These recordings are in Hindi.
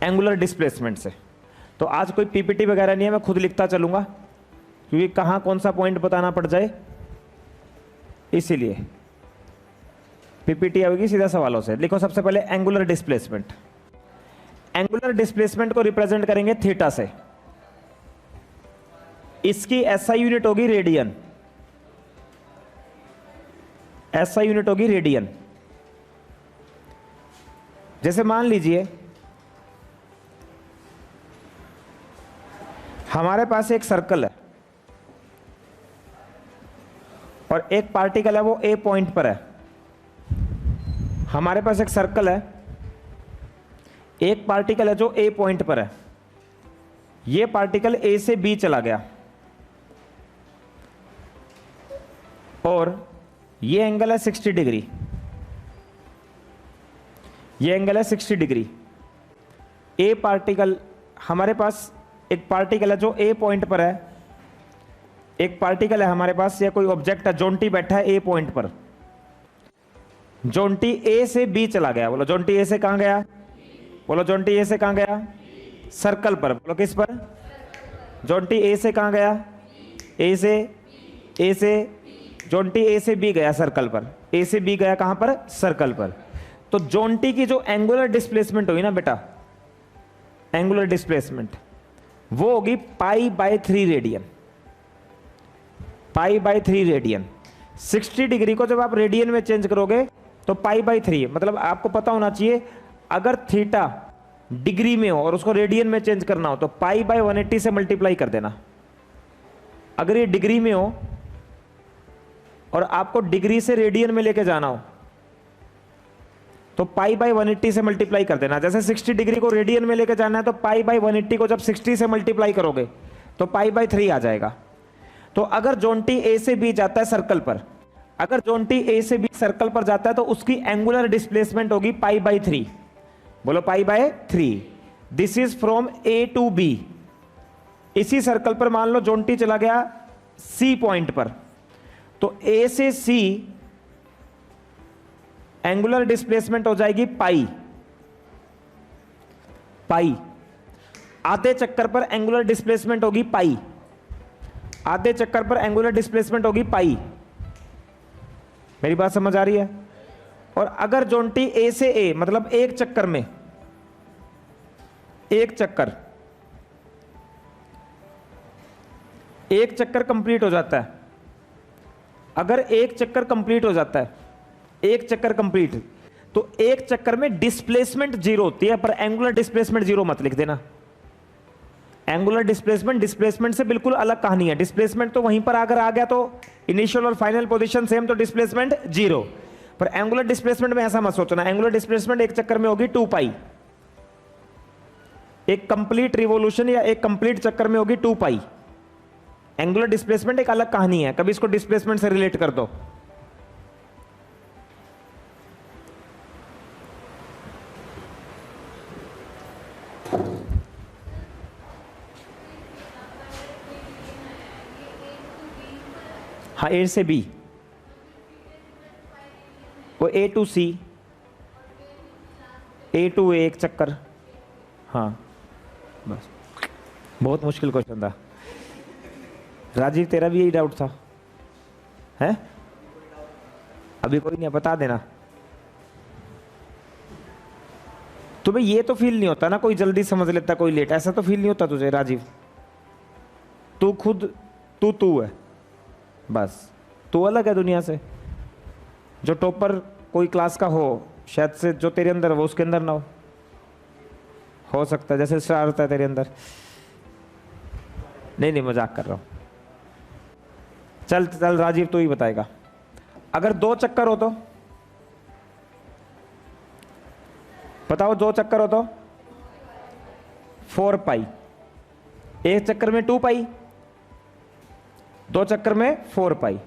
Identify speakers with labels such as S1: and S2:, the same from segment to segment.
S1: एंगुलर डिस्प्लेसमेंट से। तो आज कोई पीपीटी वगैरह नहीं है, मैं खुद लिखता चलूंगा क्योंकि कहाँ कौन सा पॉइंट बताना पड़ जाए, इसीलिए पीपीटी आएगी सीधा सवालों से। लिखो सबसे पहले एंगुलर डिस्प्लेसमेंट। एंगुलर डिस्प्लेसमेंट को रिप्रेजेंट करेंगे थीटा से। इसकी एसआई यूनिट होगी रेडियन, एसआई यूनिट होगी रेडियन। जैसे मान लीजिए हमारे पास एक सर्कल है और एक पार्टिकल है वो ए पॉइंट पर है। हमारे पास एक सर्कल है, एक पार्टिकल है जो ए पॉइंट पर है। ये पार्टिकल ए से बी चला गया और ये एंगल है 60 डिग्री, ये एंगल है 60 डिग्री। ए पार्टिकल, हमारे पास एक पार्टिकल है जो ए पॉइंट पर है, एक पार्टिकल है हमारे पास, ये कोई ऑब्जेक्ट है, जोंटी बैठा है ए पॉइंट पर। जोंटी ए से बी चला गया। बोलो जोंटी ए से कहां गया? बोलो जोंटी ए से कहां गया? सर्कल पर। बोलो किस पर? जोंटी ए से कहां गया? ए से जोंटी ए से बी गया सर्कल पर। ए से बी गया कहां पर? सर्कल पर। तो जोंटी की जो एंगुलर डिस्प्लेसमेंट होगी ना बेटा, एंगुलर डिस्प्लेसमेंट वो होगी π/3 रेडियन, π/3 रेडियन। 60 डिग्री को जब आप रेडियन में चेंज करोगे तो π/3, मतलब आपको पता होना चाहिए अगर थीटा डिग्री में हो और उसको रेडियन में चेंज करना हो तो π/180 से मल्टीप्लाई कर देना। अगर ये डिग्री में हो और आपको डिग्री से रेडियन में लेके जाना हो तो π/180 से मल्टीप्लाई कर देना। जैसे 60 डिग्री को रेडियन में लेके जाना है तो π/180 को जब 60 से मल्टीप्लाई करोगे तो π/3 आ जाएगा। तो अगर जोंटी ए से बी जाता है सर्कल पर, अगर जोंटी ए से बी सर्कल पर जाता है तो उसकी एंगुलर डिस्प्लेसमेंट होगी π/3। बोलो π/3। This is from A to B. इसी सर्कल पर मान लो जोंटी चला गया सी पॉइंट पर, तो ए से सी एंगुलर डिस्प्लेसमेंट हो जाएगी पाई। आधे चक्कर पर एंगुलर डिस्प्लेसमेंट होगी पाई, आधे चक्कर पर एंगुलर डिस्प्लेसमेंट होगी पाई। मेरी बात समझ आ रही है? और अगर जोंटी ए से ए, मतलब एक चक्कर में, एक चक्कर कंप्लीट हो जाता है, अगर एक चक्कर कंप्लीट हो जाता है, एक चक्कर कंप्लीट, तो एक चक्कर में डिस्प्लेसमेंट 0 होती है, पर एंगुलर डिस्प्लेसमेंट 0 मत लिख देना। एंगुलर डिस्प्लेसमेंट से बिल्कुल अलग कहानी है। डिस्प्लेसमेंट तो वहीं पर अगर आ गया तो इनिशियल और फाइनल पोजीशन सेम, तो डिस्प्लेसमेंट 0। पर एंगुलर डिस्प्लेसमेंट में ऐसा मत सोचना। एंगुलर डिस्प्लेसमेंट एक चक्कर में होगी 2π, एक कंप्लीट रिवॉल्यूशन या एक कंप्लीट चक्कर में होगी 2π। एंगुलर डिस्प्लेसमेंट एक अलग कहानी है, कभी इसको डिस्प्लेसमेंट से रिलेट कर दो। हाँ, ए से बी, वो ए टू सी, ए टू ए एक चक्कर। हाँ बस, बहुत मुश्किल क्वेश्चन था। राजीव तेरा भी यही डाउट था है? अभी कोई नहीं, बता देना। तुम्हें ये तो फील नहीं होता ना कोई जल्दी समझ लेता कोई लेट, ऐसा तो फील नहीं होता तुझे राजीव? तू खुद तू है बस, तू अलग है दुनिया से। जो टॉपर कोई क्लास का हो शायद से, जो तेरे अंदर वो उसके अंदर ना हो सकता है, जैसे शरारत है तेरे अंदर। नहीं मजाक कर रहा हूं। चल राजीव तू ही बताएगा। अगर 2 चक्कर हो तो बताओ, 2 चक्कर हो तो 4π, एक चक्कर में 2π, 2 चक्कर में 4π।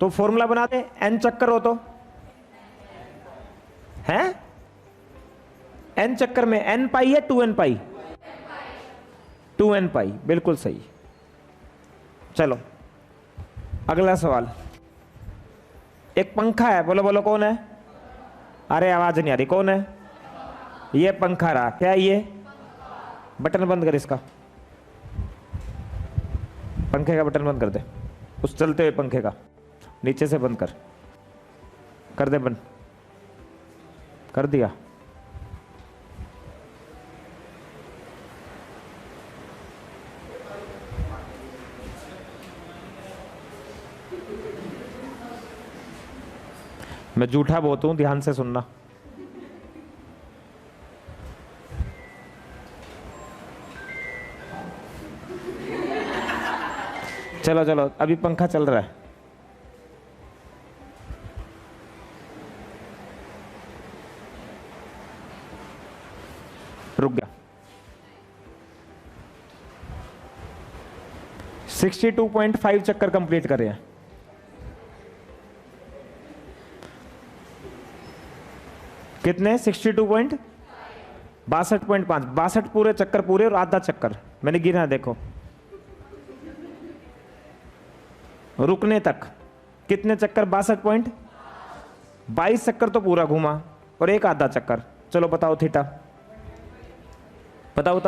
S1: तो फॉर्मूला बना दे। n चक्कर हो तो है, n चक्कर में nπ या 2nπ? 2nπ, बिल्कुल सही। चलो अगला सवाल। एक पंखा है, बोलो कौन है? अरे आवाज नहीं आ रही, कौन है? ये पंखा रहा। क्या ये? बटन बंद कर इसका, पंखे का बटन बंद कर दे, उस चलते हुए पंखे का नीचे से बंद कर दे, बंद कर दिया। मैं झूठा बहुत हूं, ध्यान से सुनना। चलो चलो, अभी पंखा चल रहा है। रुक गया। 62.5 चक्कर कंप्लीट कर रहे हैं। कितने? 62.62.5, 62 पूरे चक्कर पूरे और आधा चक्कर मैंने गिना, देखो रुकने तक कितने चक्कर? 62.22 चक्कर तो पूरा घूमा और एक आधा चक्कर। चलो बताओ थीटा, बताओ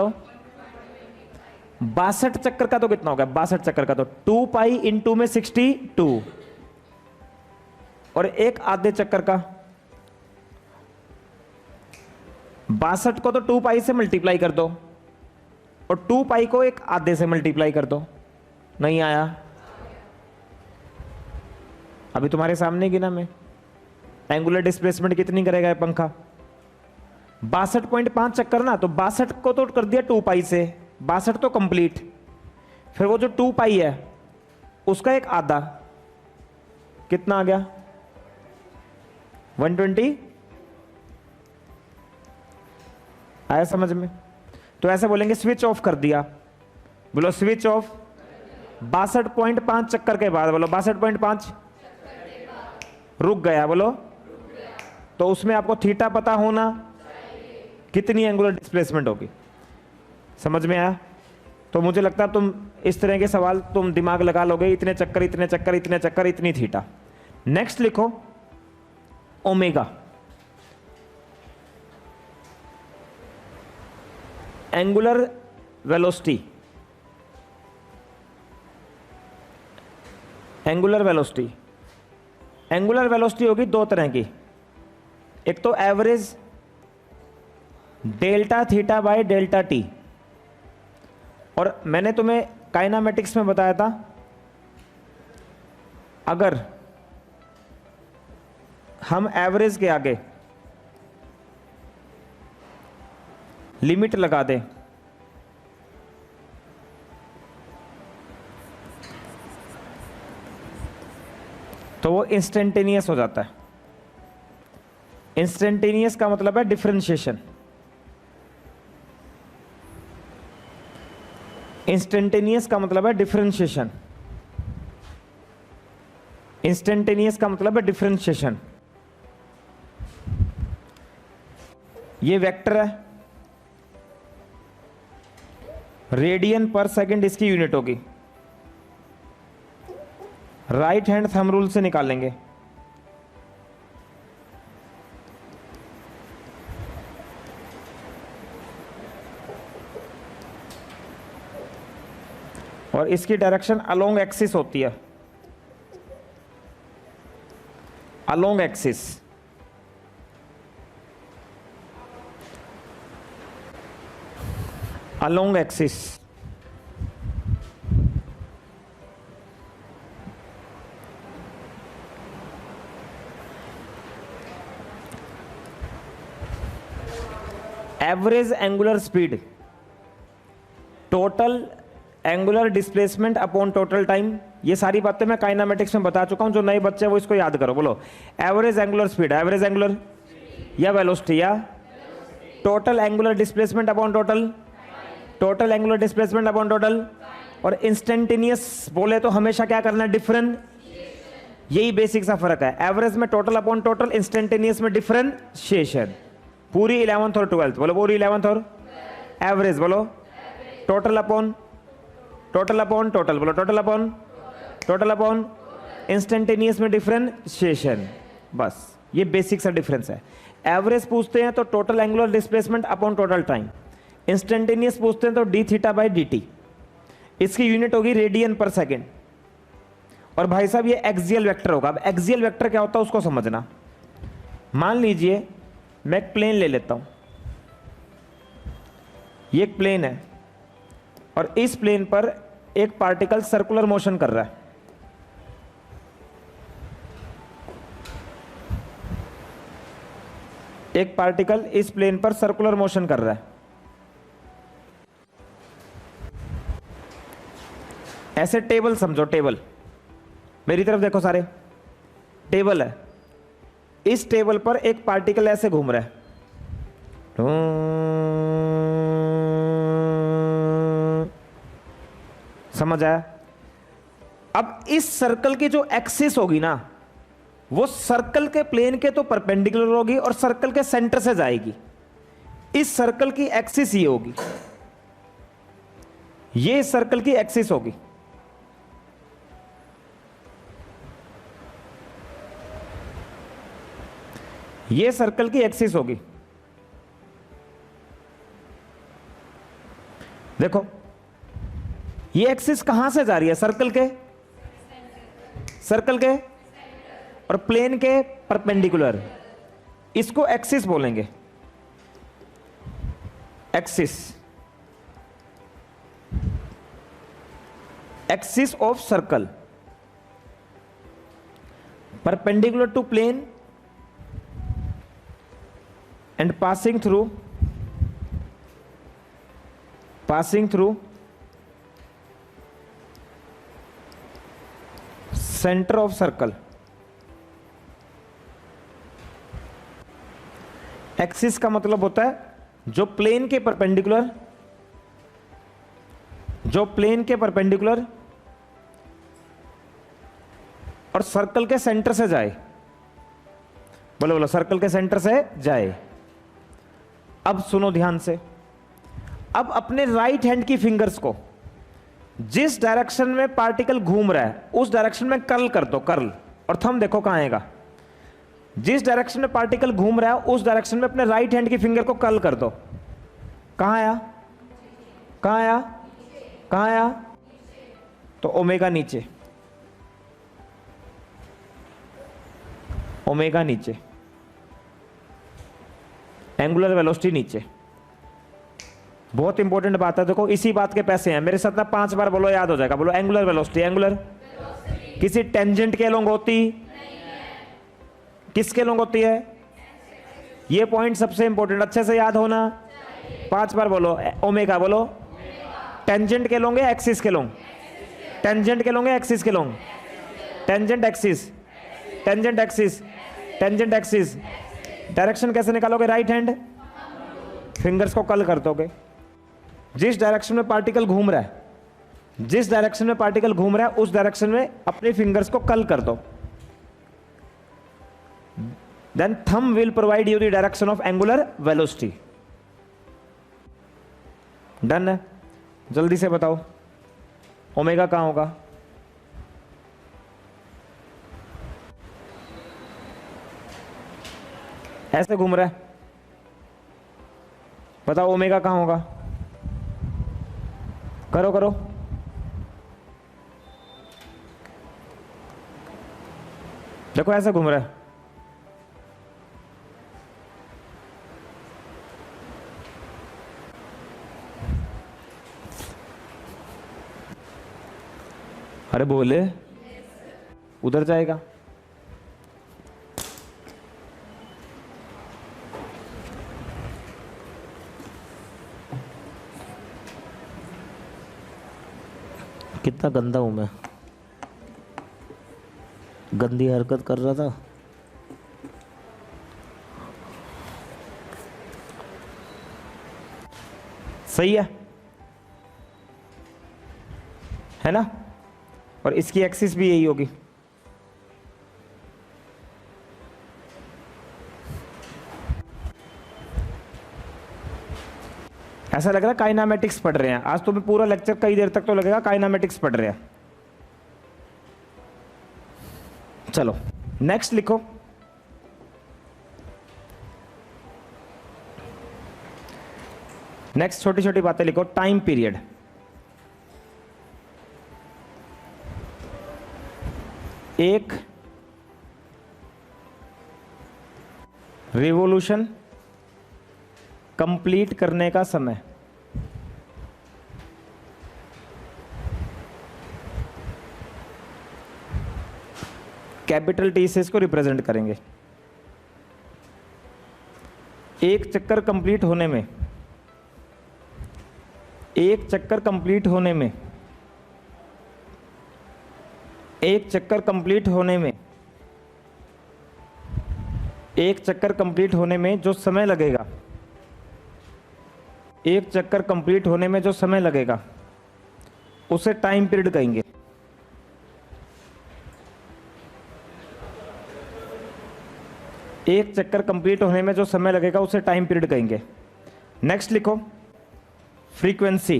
S1: 62 चक्कर का तो कितना हो गया? 62 चक्कर का तो 2 पाई इंटू में 62 और एक आधे चक्कर का 62 को तो 2 पाई से मल्टीप्लाई कर दो और 2 पाई को एक आधे से मल्टीप्लाई कर दो। नहीं आया? अभी तुम्हारे सामने गिना मैं। एंगुलर डिस्प्लेसमेंट कितनी करेगा ये पंखा? 62.5 चक्कर ना, तो 62 को तो कर दिया 2 पाई से, 62 तो कंप्लीट। फिर वो जो 2 पाई है उसका एक आधा, कितना आ गया? 120। आया समझ में? तो ऐसे बोलेंगे स्विच ऑफ कर दिया। बोलो स्विच ऑफ 62.5 चक्कर के बाद। बोलो 62.5 रुक गया। बोलो तो उसमें आपको थीटा पता होना, कितनी एंगुलर डिस्प्लेसमेंट होगी। समझ में आया? तो मुझे लगता है तुम इस तरह के सवाल तुम दिमाग लगा लोगे, इतने चक्कर इतने चक्कर इतने चक्कर इतनी थीटा। नेक्स्ट लिखो omega, angular velocity. Angular velocity, angular velocity होगी दो तरह की। एक तो average delta theta by delta T, और मैंने तुम्हें काइनामेटिक्स में बताया था अगर हम एवरेज के आगे लिमिट लगा दें तो वो इंस्टेंटेनियस हो जाता है। इंस्टेंटेनियस का मतलब है डिफरेंशिएशन। इंस्टेंटेनियस का मतलब है डिफरेंशिएशन। इंस्टेंटेनियस का मतलब है डिफरेंशिएशन। ये वेक्टर है, रेडियन पर सेकंड इसकी यूनिट होगी। राइट हैंड थंब रूल से निकालेंगे। और इसकी डायरेक्शन अलोंग एक्सिस होती है। Along axis, along axis. Average angular speed, total angular displacement upon total time. ये सारी बातें मैं काइनामेटिक्स में बता चुका हूं, जो नए बच्चे हैं वो इसको याद करो। बोलो average angular speed, average angular या वेलोसिटी या total angular displacement upon total, total angular displacement upon total. और इंस्टेंटेनियस बोले तो हमेशा क्या करना है? डिफरेंट। यही बेसिक सा फर्क है। एवरेज में टोटल अपॉन टोटल, इंस्टेंटेनियस में डिफरेंशिएशन। पूरी 11th और 12th बोलो, पूरी 11th और एवरेज बोलो total upon total upon total, बोलो total upon total upon, instantaneous में डिफरेंशिएशन। बस ये बेसिक सा डिफरेंस है। एवरेज पूछते हैं तो total angular displacement upon total time, instantaneous पूछते हैं तो D theta by d T, इसकी यूनिट होगी रेडियन पर सेकेंड। और भाई साहब ये एक्सियल वेक्टर होगा। अब एक्सियल वेक्टर क्या होता है उसको समझना। मान लीजिए मैं एक प्लेन ले लेता हूं, ये एक प्लेन है और इस प्लेन पर एक पार्टिकल सर्कुलर मोशन कर रहा है। एक पार्टिकल इस प्लेन पर सर्कुलर मोशन कर रहा है। ऐसे टेबल समझो, टेबल, मेरी तरफ देखो सारे, टेबल है, इस टेबल पर एक पार्टिकल ऐसे घूम रहा है, समझ आया? अब इस सर्कल की जो एक्सिस होगी ना, वो सर्कल के प्लेन के तो परपेंडिकुलर होगी और सर्कल के सेंटर से जाएगी। इस सर्कल की एक्सिस ये होगी, ये इस सर्कल की एक्सिस होगी। ये सर्कल की एक्सिस होगी। देखो ये एक्सिस कहां से जा रही है? सर्कल के, सर्कल के और प्लेन के परपेंडिकुलर, इसको एक्सिस बोलेंगे, axis, axis of circle, perpendicular to plane and passing through center of circle। Axis का मतलब होता है जो प्लेन के परपेंडिकुलर, जो प्लेन के परपेंडिकुलर और सर्कल के सेंटर से जाए। बोलो बोलो, सर्कल के सेंटर से जाए। अब सुनो ध्यान से, अब अपने राइट हैंड की फिंगर्स को जिस डायरेक्शन में पार्टिकल घूम रहा है उस डायरेक्शन में कर्ल कर दो, कर्ल, और थंब देखो कहां आएगा। जिस डायरेक्शन में पार्टिकल घूम रहा है उस डायरेक्शन में अपने राइट हैंड की फिंगर को कर्ल कर दो। कहां आया? कहां आया? कहां आया? तो ओमेगा नीचे, ओमेगा नीचे, एंगुलर वेलोसिटी नीचे। बहुत इंपॉर्टेंट बात है, देखो इसी बात के पैसे हैं। मेरे साथ ना 5 बार बोलो, याद हो जाएगा। बोलो एंगुलर वेलोसिटी, एंगुलर किसी टेंजेंट के लोग होती किसके लोग होती है? ये पॉइंट सबसे इंपॉर्टेंट, अच्छे से याद होना। 5 बार बोलो ओमेगा, बोलो टेंजेंट के लोग, एक्सिस के लोग, टेंजेंट के लोग, एक्सिस के लोग, tangent axis, tangent axis, tangent axis. Direction कैसे निकालोगे? राइट हैंड फिंगर्स को कर्ल कर दोगे। जिस डायरेक्शन में पार्टिकल घूम रहा है, जिस डायरेक्शन में पार्टिकल घूम रहा है उस डायरेक्शन में अपने फिंगर्स को कर्ल कर दो। Then thumb will provide you the direction of angular velocity. Done है? जल्दी से बताओ ओमेगा कहां होगा? ऐसे घूम रहा है, बताओ ओमेगा कहां होगा? करो करो, देखो ऐसे घूम रहा है। अरे बोले, उधर जाएगा। कितना गंदा हूं मैं, गंदी हरकत कर रहा था। सही है ना? और इसकी एक्सिस भी यही होगी। ऐसा लग रहा है काइनामेटिक्स पढ़ रहे हैं। आज तुम्हें पूरा लेक्चर कई देर तक तो लगेगा काइनामेटिक्स पढ़ रहे हैं। चलो नेक्स्ट लिखो। नेक्स्ट छोटी छोटी बातें लिखो। टाइम पीरियड, एक रिवॉल्यूशन कंप्लीट करने का समय, कैपिटल टी से इसको रिप्रेजेंट करेंगे। एक चक्कर कंप्लीट होने में, एक चक्कर कंप्लीट होने में, एक चक्कर कंप्लीट होने में, एक चक्कर कंप्लीट होने में जो समय लगेगा, एक चक्कर कंप्लीट होने में जो समय लगेगा उसे टाइम पीरियड कहेंगे। एक चक्कर कंप्लीट होने में जो समय लगेगा उसे टाइम पीरियड कहेंगे। नेक्स्ट लिखो फ्रीक्वेंसी,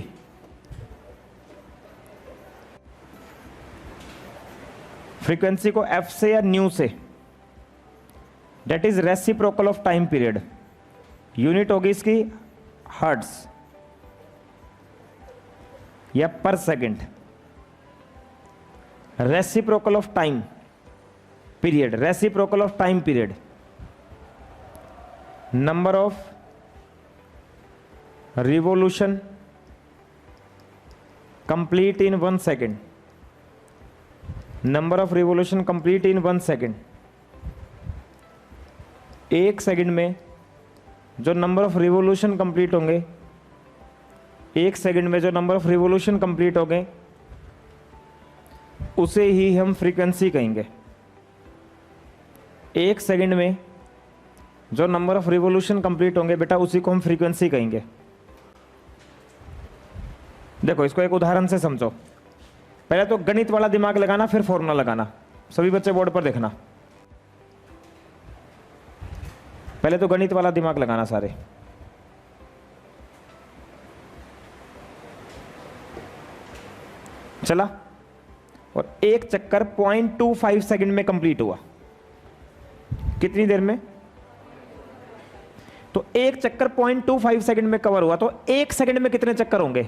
S1: फ्रीक्वेंसी को एफ से या न्यू से, that is reciprocal of time period. Unit होगी इसकी हर्ट्ज या per second. Reciprocal of time period, reciprocal of time period, number of revolution complete in 1 second, number of revolution complete in 1 second. एक सेकंड में जो नंबर ऑफ रिवॉल्यूशन कंप्लीट होंगे, एक सेकंड में जो नंबर ऑफ रिवॉल्यूशन कंप्लीट होंगे उसे ही हम फ्रीक्वेंसी कहेंगे। एक सेकंड में जो नंबर ऑफ रिवॉल्यूशन कंप्लीट होंगे बेटा उसी को हम फ्रीक्वेंसी कहेंगे। देखो इसको एक उदाहरण से समझो। पहले तो गणित वाला दिमाग लगाना, फिर फॉर्मूला लगाना। सभी बच्चे बोर्ड पर देखना। पहले तो गणित वाला दिमाग लगाना सारे। चला, और एक चक्कर 0.25 सेकंड में कंप्लीट हुआ। कितनी देर में? तो एक चक्कर 0.25 सेकंड में कवर हुआ, तो एक सेकंड में कितने चक्कर होंगे?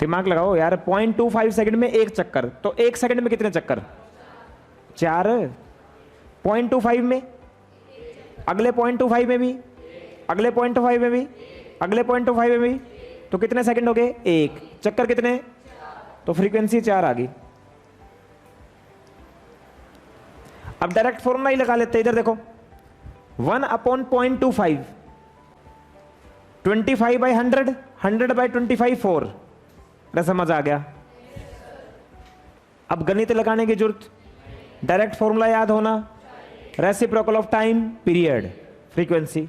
S1: दिमाग लगाओ यार। 0.25 सेकंड में एक चक्कर, तो एक सेकंड में कितने चक्कर? 4। 0.25 में, अगले 0.25 में भी, अगले 0.25 में भी, अगले 0.25 में भी, तो कितने सेकंड हो गए? एक चक्कर कितने? तो फ्रीक्वेंसी 4 आ गई। अब डायरेक्ट फॉर्मूला ही लगा लेते हैं। इधर देखो, 1/0.25, 25/100, 100/25, 4। समझ आ गया? अब गणित लगाने की जरूरत, डायरेक्ट फॉर्मूला याद होना, reciprocal of time period, frequency.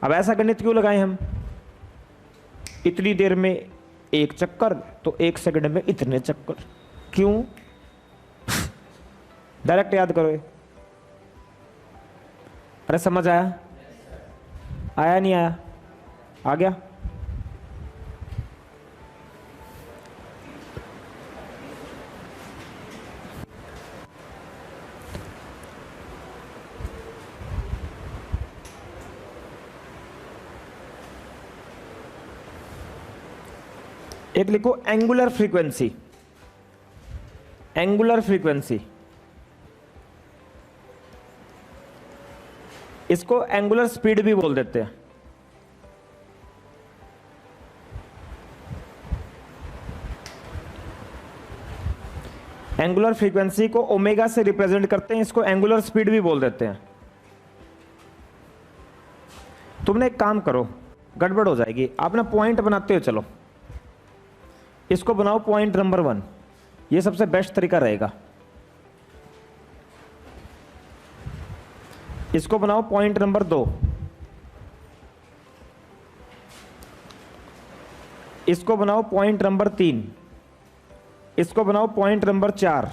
S1: अब ऐसा गणित क्यों लगाएं हम? इतनी देर में एक चक्कर, तो एक सेकंड में इतने चक्कर। क्यों? डायरेक्ट याद करो। अरे समझ आया? आया नहीं आया? आ गया? एक लिखो एंगुलर फ्रीक्वेंसी। एंगुलर फ्रीक्वेंसी, इसको एंगुलर स्पीड भी बोल देते हैं। एंगुलर फ्रीक्वेंसी को ओमेगा से रिप्रेजेंट करते हैं, इसको एंगुलर स्पीड भी बोल देते हैं। तुमने एक काम करो, गड़बड़ हो जाएगी। आप ना पॉइंट बनाते हो, चलो इसको बनाओ पॉइंट नंबर 1, ये सबसे बेस्ट तरीका रहेगा। इसको बनाओ पॉइंट नंबर 2, इसको बनाओ पॉइंट नंबर 3, इसको बनाओ पॉइंट नंबर 4,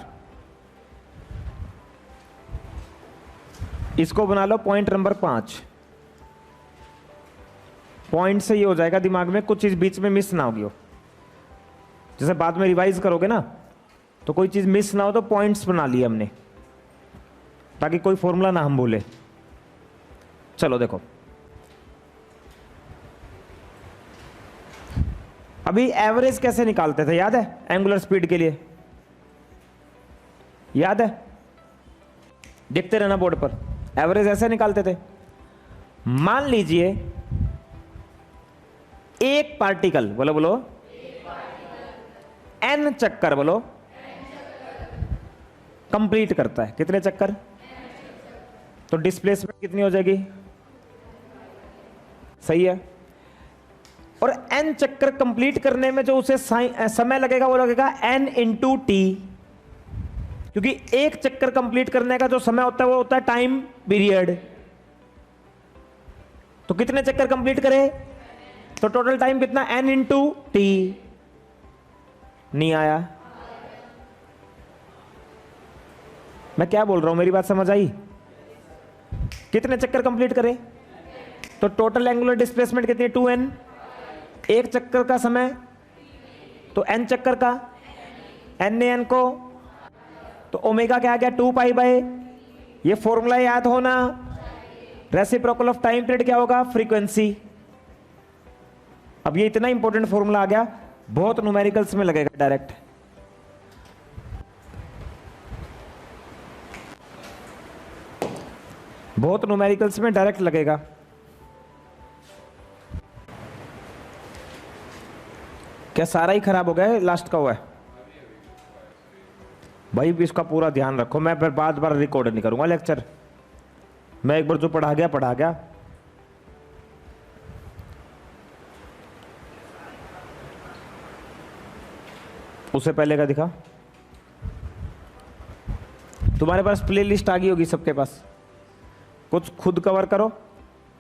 S1: इसको बना लो पॉइंट नंबर 5। पॉइंट से ये हो जाएगा दिमाग में, कुछ चीज बीच में मिस ना होगी हो। जैसे बाद में रिवाइज करोगे ना, तो कोई चीज मिस ना हो, तो पॉइंट्स बना लिए हमने, ताकि कोई फॉर्मूला ना हम भूले। चलो देखो, अभी एवरेज कैसे निकालते थे, याद है? एंगुलर स्पीड के लिए याद है? देखते रहना बोर्ड पर, एवरेज ऐसे निकालते थे। मान लीजिए एक पार्टिकल, बोलो बोलो, एन चक्कर, बोलो, कंप्लीट करता है। कितने चक्कर? तो डिस्प्लेसमेंट कितनी हो जाएगी? सही है। और एन चक्कर कंप्लीट करने में जो उसे समय लगेगा वो लगेगा एन इंटू टी, क्योंकि एक चक्कर कंप्लीट करने का जो समय होता है वो होता है टाइम पीरियड। तो कितने चक्कर कंप्लीट करे? तो टोटल टाइम कितना? N into T. नहीं आया? मैं क्या बोल रहा हूं, मेरी बात समझ आई? कितने चक्कर कंप्लीट करे? तो टोटल एंगुलर डिस्प्लेसमेंट कितनी? 2n। एक चक्कर का समय तो n चक्कर का, n ने n को, तो ओमेगा क्या आ गया? 2 पाई बाय, ये फॉर्मूला याद होना। रेसिप्रोकल ऑफ टाइम पीरियड क्या होगा? फ्रीक्वेंसी। अब ये इतना इंपॉर्टेंट फॉर्मूला आ गया, बहुत न्यूमेरिकल्स में लगेगा डायरेक्ट। बहुत न्यूमेरिकल्स में डायरेक्ट लगेगा। क्या सारा ही खराब हो गया है? लास्ट का हुआ है भाई, भी इसका पूरा ध्यान रखो। मैं फिर बार रिकॉर्ड नहीं करूंगा लेक्चर। मैं एक बार जो पढ़ा गया। उससे पहले का दिखा। तुम्हारे पास प्ले लिस्ट आ गई होगी सबके पास, कुछ खुद कवर करो,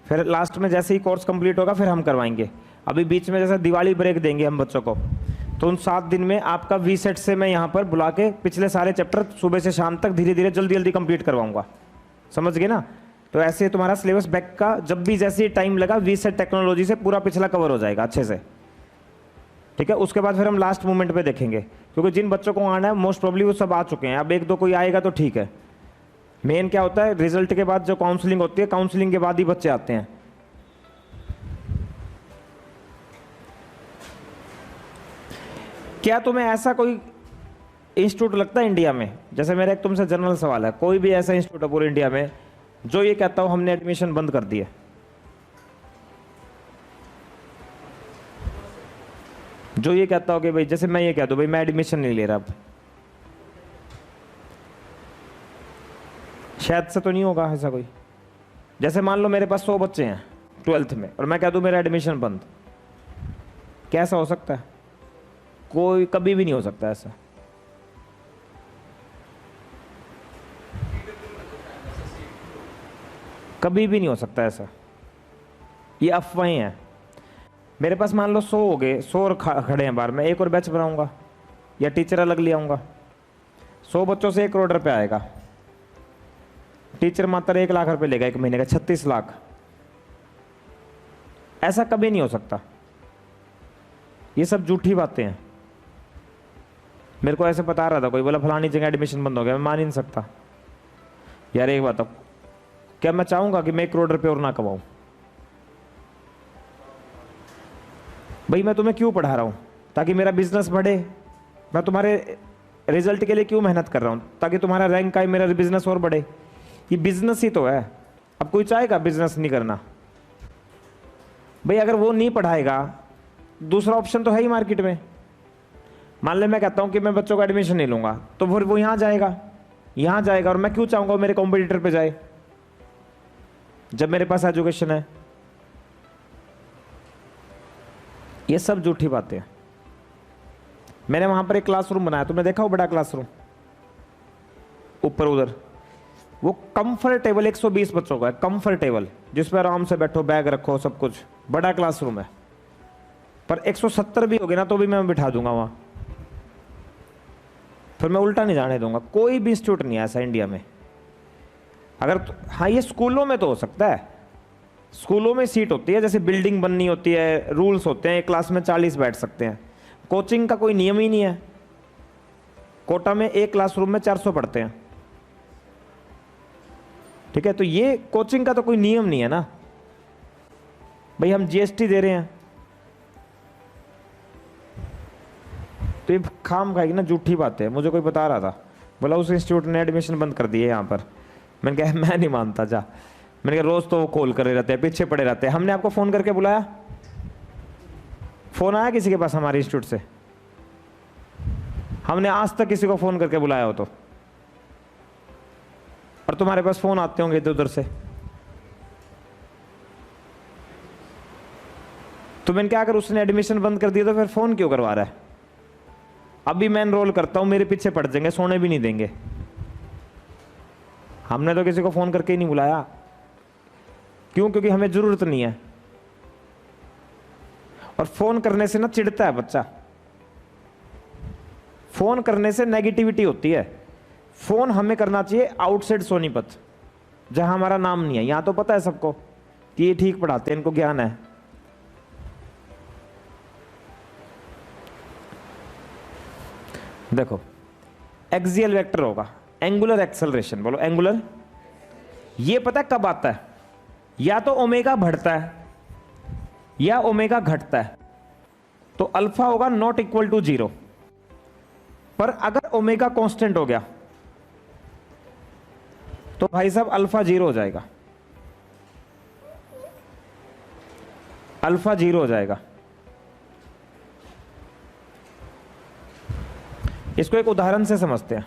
S1: फिर लास्ट में जैसे ही कोर्स कंप्लीट होगा फिर हम करवाएंगे। अभी बीच में जैसे दिवाली ब्रेक देंगे हम बच्चों को, तो उन 7 दिन में आपका वीसेट से मैं यहाँ पर बुला के पिछले सारे चैप्टर सुबह से शाम तक धीरे धीरे जल्दी कंप्लीट करवाऊंगा। समझ गए ना? तो ऐसे तुम्हारा सिलेबस बैक का जब भी जैसे टाइम लगा वीसेट टेक्नोलॉजी से पूरा पिछला कवर हो जाएगा अच्छे से। ठीक है, उसके बाद फिर हम लास्ट मोमेंट पे देखेंगे, क्योंकि जिन बच्चों को आना है मोस्ट प्रॉब्ली वो सब आ चुके हैं। अब 1-2 कोई आएगा तो ठीक है। मेन क्या होता है, रिजल्ट के बाद जो काउंसलिंग होती है, काउंसलिंग के बाद ही बच्चे आते हैं। क्या तुम्हें ऐसा कोई इंस्टीट्यूट लगता है इंडिया में, जैसे मेरा एक तुमसे जनरल सवाल है, कोई भी ऐसा इंस्टीट्यूट है पूरे इंडिया में जो ये कहता हो हमने एडमिशन बंद कर दिया? जो ये कहता हो कि भाई, जैसे मैं ये कह दूं भाई मैं एडमिशन नहीं ले रहा, अब शायद से तो नहीं होगा ऐसा कोई। जैसे मान लो मेरे पास 100 बच्चे हैं 12th में और मैं कह दूं मेरा एडमिशन बंद, कैसा हो सकता है? कोई कभी भी नहीं हो सकता ऐसा। कभी भी नहीं हो सकता ऐसा, ये अफवाहें हैं। मेरे पास मान लो 100 हो गए, 100 खड़े हैं बाहर, मैं एक और बैच बनाऊंगा या टीचर अलग ले आऊंगा, 100 बच्चों से 1 करोड़ रुपये आएगा। टीचर मात्र 1 लाख रुपए लेगा 1 महीने का, 36 लाख। ऐसा कभी नहीं हो सकता, ये सब झूठी बातें हैं। मेरे को ऐसे बता रहा था कोई, बोला फलानी जगह एडमिशन बंद हो गया, मैं मान ही नहीं सकता यार। एक बात, क्या मैं चाहूंगा कि मैं 1 करोड़ रुपये और ना कमाऊं? भाई मैं तुम्हें क्यों पढ़ा रहा हूं? ताकि मेरा बिजनेस बढ़े। मैं तुम्हारे रिजल्ट के लिए क्यों मेहनत कर रहा हूं? ताकि तुम्हारा रैंक आए, मेरा बिजनेस और बढ़े। ये बिजनेस ही तो है। अब कोई चाहेगा बिजनेस नहीं करना? भाई अगर वो नहीं पढ़ाएगा, दूसरा ऑप्शन तो है ही मार्केट में। मान ले मैं कहता हूं कि मैं बच्चों का एडमिशन नहीं लूंगा, तो फिर वो यहां जाएगा, और मैं क्यों चाहूंगा वो मेरे कॉम्पिटिटर पे जाए जब मेरे पास एजुकेशन है? ये सब झूठी बातें हैं। मैंने वहां पर एक क्लासरूम बनाया, तुमने देखा हो? बड़ा क्लासरूम ऊपर उधर, वो कंफर्टेबल 120 बच्चों का है, कंफर्टेबल, जिसमें आराम से बैठो, बैग रखो, सब कुछ, बड़ा क्लासरूम है। पर 170 भी हो गए ना तो भी मैं बिठा दूंगा वहां, फिर मैं उल्टा नहीं जाने दूंगा। कोई भी इंस्टीट्यूट नहीं है ऐसा इंडिया में। अगर हाँ, ये स्कूलों में तो हो सकता है, स्कूलों में सीट होती है, जैसे बिल्डिंग बननी होती है, रूल्स होते हैं, एक क्लास में 40 बैठ सकते हैं। कोचिंग का कोई नियम ही नहीं है। कोटा में एक क्लासरूम में 400 पढ़ते हैं। ठीक है, तो ये कोचिंग का तो कोई नियम नहीं है ना भाई। हम जीएसटी दे रहे हैं, तो ये खाम खाएगी ना, झूठी बात है। मुझे कोई बता रहा था, बोला उस इंस्टीट्यूट ने एडमिशन बंद कर दिए यहाँ पर। मैंने कहा मैं नहीं मानता जा। मैंने कहा रोज तो वो कॉल करे रहते हैं, पीछे पड़े रहते हैं। हमने आपको फोन करके बुलाया? फोन आया किसी के पास हमारे इंस्टीट्यूट से? हमने आज तक किसी को फोन करके बुलाया हो तो? और तुम्हारे पास फोन आते होंगे इधर उधर से। तो मैंने क्या, अगर उसने एडमिशन बंद कर दिया तो फिर फोन क्यों करवा रहा है? अभी मैं एनरोल करता हूं, मेरे पीछे पड़ जाएंगे, सोने भी नहीं देंगे। हमने तो किसी को फोन करके ही नहीं बुलाया। क्यों? क्योंकि हमें जरूरत नहीं है। और फोन करने से ना चिढ़ता है बच्चा, फोन करने से नेगेटिविटी होती है। फोन हमें करना चाहिए आउटसाइड सोनीपत, जहां हमारा नाम नहीं है। यहां तो पता है सबको कि ये ठीक पढ़ाते हैं, इनको ज्ञान है। देखो, एक्सियल वेक्टर होगा, एंगुलर एक्सेलरेशन, बोलो एंगुलर। ये पता है कब आता है? या तो ओमेगा बढ़ता है या ओमेगा घटता है। तो अल्फा होगा नॉट इक्वल टू 0। पर अगर ओमेगा कांस्टेंट हो गया तो भाई साहब अल्फा 0 हो जाएगा, अल्फा 0 हो जाएगा। इसको एक उदाहरण से समझते हैं।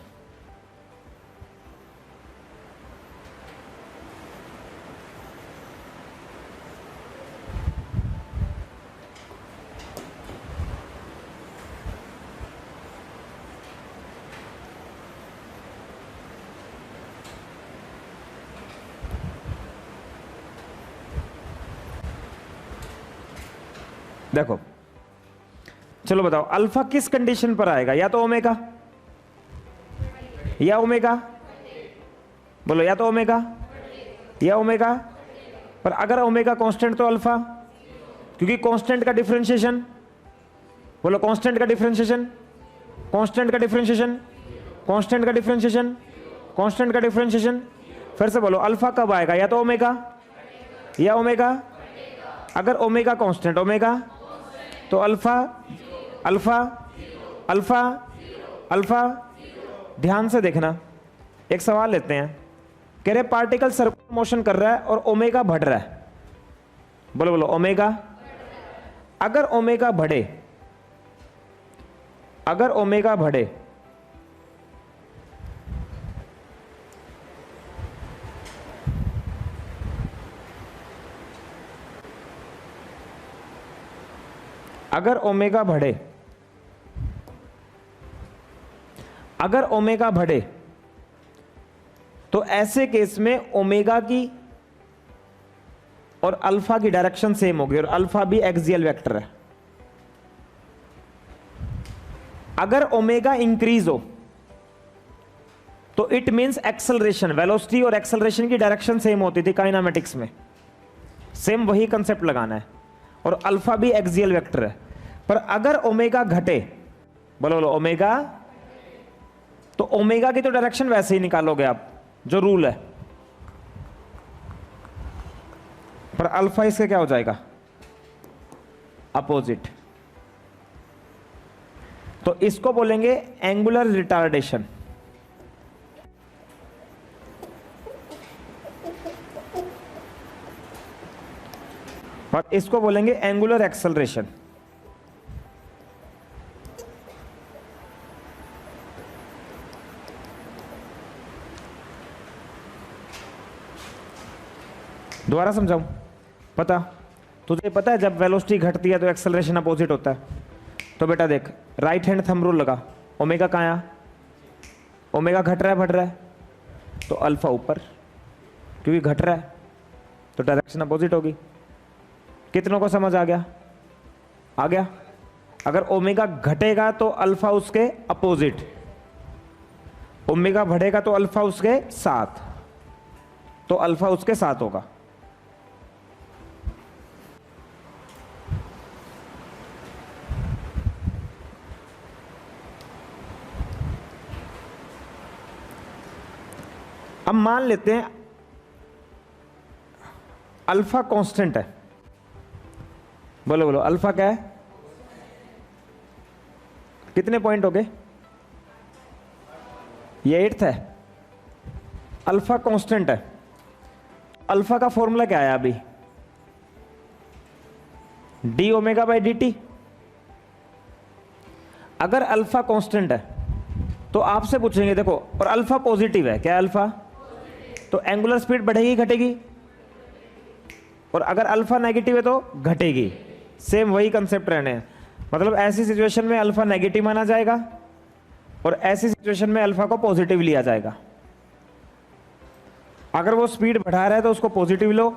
S1: देखो, चलो बताओ अल्फा किस कंडीशन पर आएगा? या तो ओमेगा या ओमेगा, बोलो या तो ओमेगा या ओमेगा। पर अगर ओमेगा कांस्टेंट तो अल्फा, क्योंकि कांस्टेंट का डिफरेंशिएशन, बोलो कांस्टेंट का डिफरेंशिएशन, कांस्टेंट का डिफरेंशिएशन, कांस्टेंट का डिफरेंशिएशन, कांस्टेंट का डिफरेंशिएशन। फिर से बोलो अल्फा कब आएगा? या तो ओमेगा या ओमेगा। अगर ओमेगा कांस्टेंट, ओमेगा तो अल्फा अल्फा अल्फा अल्फा। ध्यान से देखना, एक सवाल लेते हैं। कह रहे पार्टिकल सर्कुलर मोशन कर रहा है और ओमेगा बढ़ रहा है। बोलो बोलो ओमेगा। अगर ओमेगा बढ़े, अगर ओमेगा बढ़े अगर ओमेगा बढ़े, अगर ओमेगा बढ़े तो ऐसे केस में ओमेगा की और अल्फा की डायरेक्शन सेम होगी और अल्फा भी एक्सियल वेक्टर है। अगर ओमेगा इंक्रीज हो तो इट मींस एक्सेलरेशन, वेलोसिटी और एक्सेलरेशन की डायरेक्शन सेम होती थी काइनेमेटिक्स में। सेम वही कंसेप्ट लगाना है। और अल्फा भी एक्सियल वेक्टर है। पर अगर ओमेगा घटे, बोलो बोलो ओमेगा, तो ओमेगा की तो डायरेक्शन वैसे ही निकालोगे आप, जो रूल है। पर अल्फा इसका क्या हो जाएगा? अपोजिट। तो इसको बोलेंगे एंगुलर रिटार्डेशन। और इसको बोलेंगे एंगुलर एक्सेलरेशन। दोबारा समझाऊं? पता तुझे पता है जब वेलोसिटी घटती है तो एक्सेलरेशन अपोजिट होता है। तो बेटा देख, राइट हैंड थंब रूल लगा। ओमेगा कहाँ आया? ओमेगा घट रहा है बढ़ रहा है? तो अल्फा ऊपर, क्योंकि घट रहा है तो डायरेक्शन अपोजिट होगी। कितनों को समझ आ गया? आ गया। अगर ओमेगा घटेगा तो अल्फा उसके अपोजिट, ओमेगा बढ़ेगा तो अल्फा उसके साथ, तो अल्फा उसके साथ होगा। अब मान लेते हैं अल्फा कांस्टेंट है। बोलो बोलो अल्फा क्या है? कितने पॉइंट हो गए? ये 8th है। अल्फा कांस्टेंट है। अल्फा का फॉर्मूला क्या है अभी? D omega by d T. अगर अल्फा कांस्टेंट है तो आपसे पूछेंगे, देखो, और अल्फा पॉजिटिव है, क्या है अल्फा? तो एंगुलर स्पीड बढ़ेगी घटेगी? और अगर अल्फा नेगेटिव है तो घटेगी। सेम वही कंसेप्ट रहने हैं। मतलब ऐसी सिचुएशन में अल्फा नेगेटिव माना जाएगा और ऐसी सिचुएशन में अल्फा को पॉजिटिव लिया जाएगा। अगर वो स्पीड बढ़ा रहा है तो उसको पॉजिटिव लो,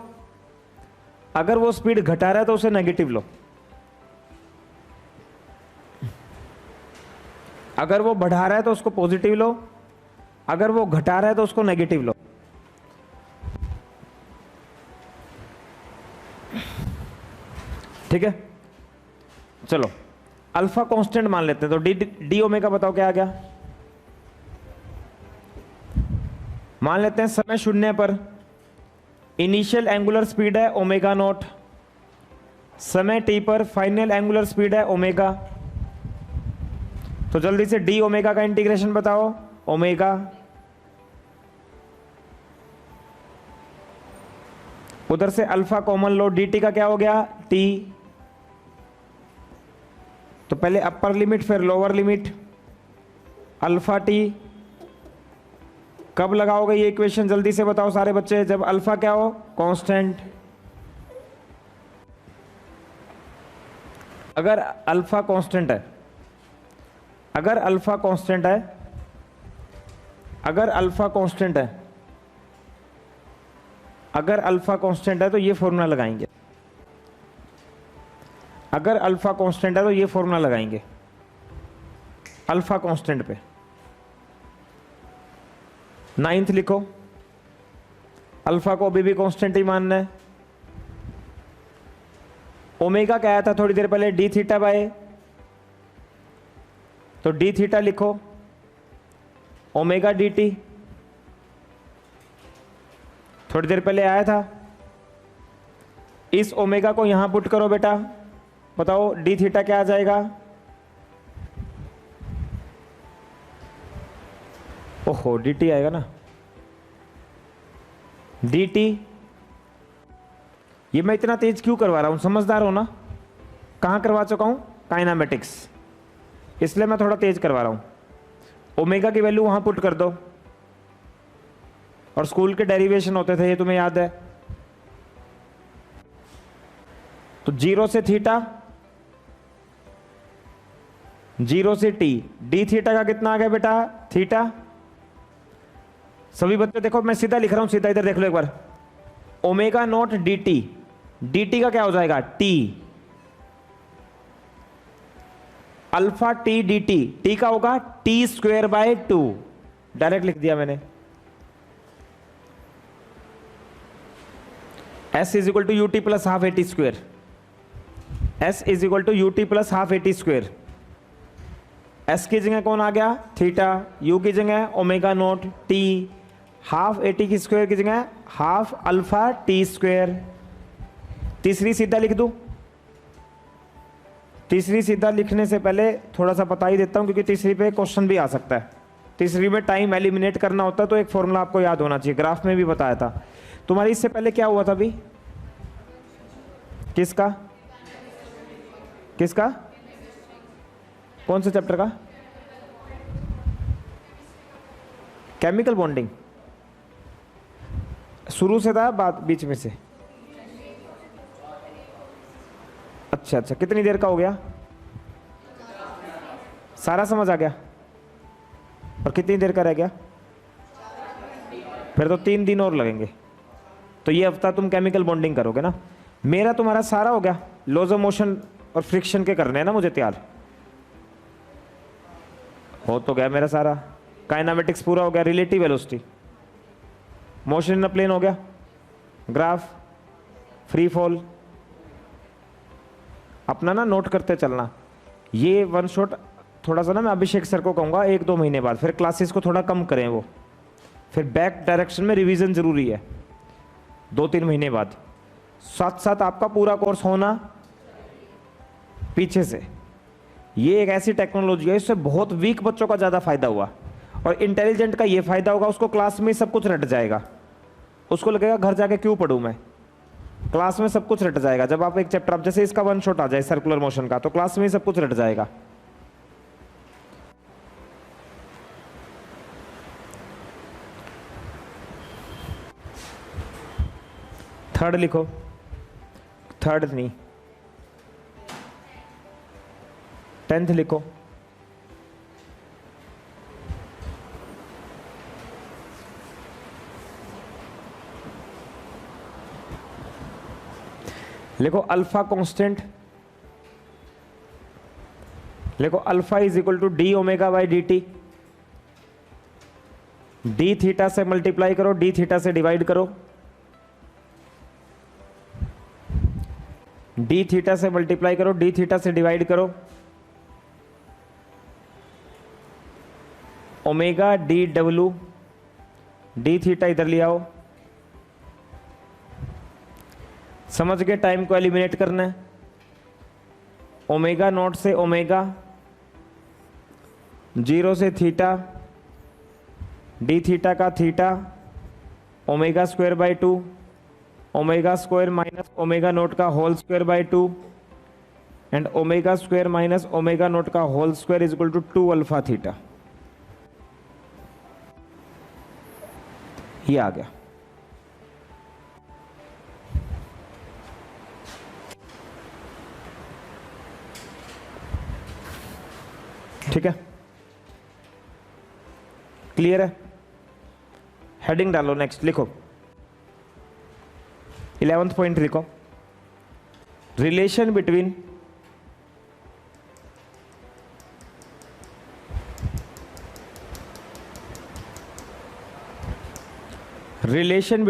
S1: अगर वो स्पीड घटा रहा है तो उसे नेगेटिव लो। अगर वो बढ़ा रहा है तो उसको पॉजिटिव लो, अगर वो घटा रहा है तो उसको नेगेटिव लो। ठीक है, चलो अल्फा कांस्टेंट मान लेते हैं। तो डी ओमेगा बताओ क्या आ गया? मान लेते हैं समय शून्य पर इनिशियल एंगुलर स्पीड है ओमेगा नॉट, समय टी पर फाइनल एंगुलर स्पीड है ओमेगा। तो जल्दी से डी ओमेगा का इंटीग्रेशन बताओ। ओमेगा, उधर से अल्फा कॉमन लो, डी टी का क्या हो गया? टी। तो पहले अपर लिमिट फिर लोअर लिमिट, अल्फा टी। कब लगाओगे ये इक्वेशन जल्दी से बताओ सारे बच्चे? जब अल्फा क्या हो? कांस्टेंट। अगर अल्फा कांस्टेंट है, अगर अल्फा कांस्टेंट है, अगर अल्फा कांस्टेंट है, अगर अल्फा कांस्टेंट है तो ये फॉर्मूला लगाएंगे। अगर अल्फा कांस्टेंट है तो ये फॉर्मूला लगाएंगे अल्फा कांस्टेंट पे। 9th लिखो। अल्फा को अभी भी कांस्टेंट ही मानना है। ओमेगा क्या आया था थोड़ी देर पहले? डी थीटा बाय, तो डी थीटा लिखो, ओमेगा डी टी थोड़ी देर पहले आया था। इस ओमेगा को यहां पुट करो बेटा, बताओ डी थीटा क्या आ जाएगा? ओहो, डी टी आएगा ना, डी टी। ये मैं इतना तेज क्यों करवा रहा हूं? समझदार हो ना? कहां करवा चुका हूं? काइनामेटिक्स, इसलिए मैं थोड़ा तेज करवा रहा हूं। ओमेगा की वैल्यू वहां पुट कर दो, और स्कूल के डेरिवेशन होते थे, ये तुम्हें याद है। तो 0 से थीटा, 0 से टी, डी थीटा का कितना आ गया बेटा? थीटा। सभी बच्चे देखो, मैं सीधा लिख रहा हूं, सीधा इधर देख लो एक बार। Omega not d t, d t का क्या हो जाएगा? T. Alpha t d t, t का होगा टी स्क्वेयर बाय 2। डायरेक्ट लिख दिया मैंने। S is equal to u t plus half a t square. S is equal to u t plus half a t square. S की जगह कौन आ गया? थीटा। U की जगह omega naught T. Half a T की स्क्वायर की जगह हाफ अल्फा टी स्क्वायर। तीसरी सीधा लिख दूं? तीसरी सीधा लिखने से पहले थोड़ा सा बता ही देता हूं, क्योंकि तीसरी पे क्वेश्चन भी आ सकता है। तीसरी में टाइम एलिमिनेट करना होता है, तो एक फॉर्मूला आपको याद होना चाहिए, ग्राफ में भी बताया था। तुम्हारी इससे पहले क्या हुआ था अभी? किसका किसका? कौन से चैप्टर का? Chemical bonding. शुरू से था बात बीच में से? अच्छा अच्छा, कितनी देर का हो गया? सारा समझ आ गया? और कितनी देर का रह गया? फिर तो 3 दिन और लगेंगे। तो ये हफ्ता तुम केमिकल बॉन्डिंग करोगे ना। मेरा तुम्हारा सारा हो गया, लॉज ऑफ मोशन और फ्रिक्शन के करने हैं ना मुझे तैयार। हो तो गया मेरा सारा। काइनामेटिक्स पूरा हो गया, relative velocity, motion in a plane हो गया, ग्राफ, फ्री फॉल। अपना ना नोट करते चलना। ये वन शॉट थोड़ा सा ना मैं अभिषेक सर को कहूँगा 1-2 महीने बाद, फिर क्लासेस को थोड़ा कम करें वो, फिर बैक डायरेक्शन में रिवीजन जरूरी है 2-3 महीने बाद। साथ साथ आपका पूरा कोर्स होना पीछे से, ये एक ऐसी टेक्नोलॉजी है, इससे बहुत वीक बच्चों का ज़्यादा फायदा हुआ, और इंटेलिजेंट का ये फायदा होगा, उसको क्लास में सब कुछ रट जाएगा, उसको लगेगा घर जाके क्यों पढ़ूं मैं, क्लास में सब कुछ रट जाएगा। जब आप एक चैप्टर, आप जैसे इसका वन शॉट आ जाए सर्कुलर मोशन का, तो क्लास में सब कुछ रट जाएगा। थर्ड लिखो, थर्ड नहीं, 10th लिखो। लिखो अल्फा कांस्टेंट, लिखो alpha is equal to d omega by d t. D theta से मल्टीप्लाई करो, डी थीटा से डिवाइड करो, डी थीटा से मल्टीप्लाई करो, डी थीटा से डिवाइड करो, ओमेगा डी डब्ल्यू, डी थीटा इधर ले आओ। समझ के टाइम को एलिमिनेट करना है। ओमेगा नॉट से ओमेगा, 0 से थीटा, डी थीटा का theta, omega square by 2, omega square minus omega not का whole square by 2, and omega square minus omega not का whole square is equal to 2 alpha theta. ये आ गया। ठीक है, क्लियर है। हेडिंग डालो, नेक्स्ट लिखो, 11th पॉइंट लिखो, relation between relation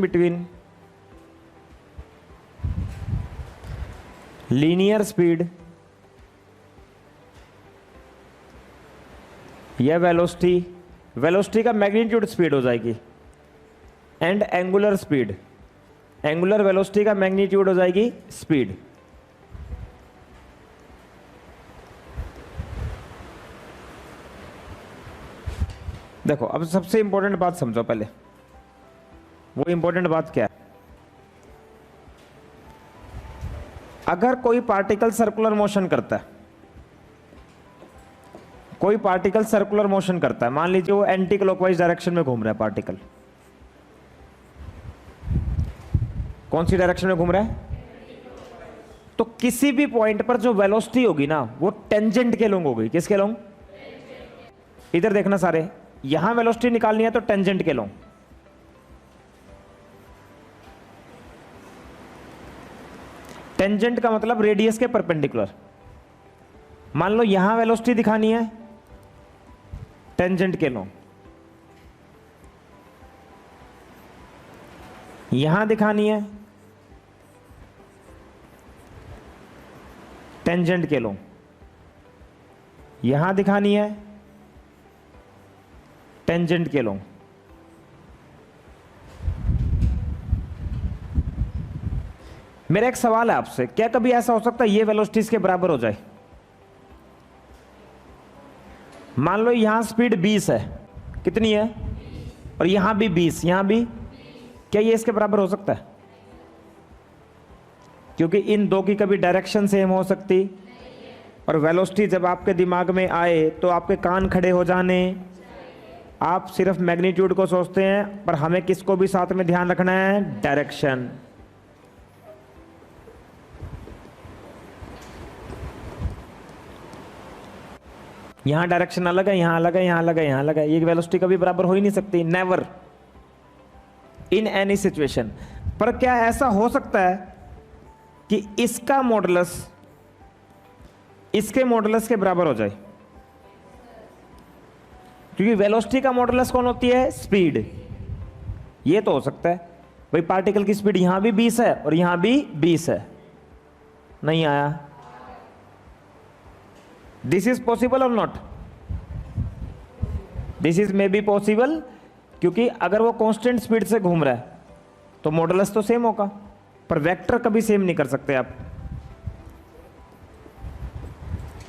S1: between linear speed या वेलोसिटी का मैग्नीट्यूड स्पीड हो जाएगी, and angular speed, angular velocity का मैग्नीट्यूड हो जाएगी स्पीड। देखो अब सबसे इंपॉर्टेंट बात समझो पहले। वो इंपॉर्टेंट बात क्या है? अगर कोई पार्टिकल सर्कुलर मोशन करता है, कोई पार्टिकल सर्कुलर मोशन करता है, मान लीजिए वो एंटी क्लॉकवाइज डायरेक्शन में घूम रहा है पार्टिकल, कौन सी डायरेक्शन में घूम रहा है? तो किसी भी पॉइंट पर जो वेलोसिटी होगी ना, वो टेंजेंट के लॉन्ग होगी। किसके लॉन्ग? इधर देखना सारे, यहां वेलोसिटी निकालनी है तो टेंजेंट के लॉन्ग। टेंजेंट का मतलब रेडियस के परपेंडिकुलर। मान लो यहां वेलोसिटी दिखानी है, टेंजेंट के लॉन्ग। यहां दिखानी है, टेंजेंट के लॉन्ग। यहां दिखानी है, टेंजेंट के लॉन्ग। मेरा एक सवाल है आपसे, क्या कभी ऐसा हो सकता है ये वेलोसिटी इसके बराबर हो जाए? मान लो यहां स्पीड 20 है, कितनी है? और यहां भी 20, यहां भी, क्या ये इसके बराबर हो सकता है? क्योंकि इन दो की कभी डायरेक्शन सेम हो सकती, और वेलोसिटी जब आपके दिमाग में आए तो आपके कान खड़े हो जाने। आप सिर्फ मैग्नीट्यूड को सोचते हैं, पर हमें किसको भी साथ में ध्यान रखना है? डायरेक्शन। यहां डायरेक्शन अलग है, यहां अलग है, यहां अलग है, यहां अलग है। ये वेलोसिटी कभी बराबर हो ही नहीं सकती, नेवर इन एनी सिचुएशन। पर क्या ऐसा हो सकता है कि इसका मॉडुलस इसके मॉडुलस के बराबर हो जाए? क्योंकि वेलोसिटी का मॉडुलस कौन होती है? स्पीड। ये तो हो सकता है भाई, पार्टिकल की स्पीड यहां भी 20 है और यहां भी 20 है। नहीं आया? दिस इज पॉसिबल और not? This is may be possible, क्योंकि अगर वो कांस्टेंट स्पीड से घूम रहा है तो मॉडुलस तो सेम होगा, पर वेक्टर कभी सेम नहीं कर सकते आप।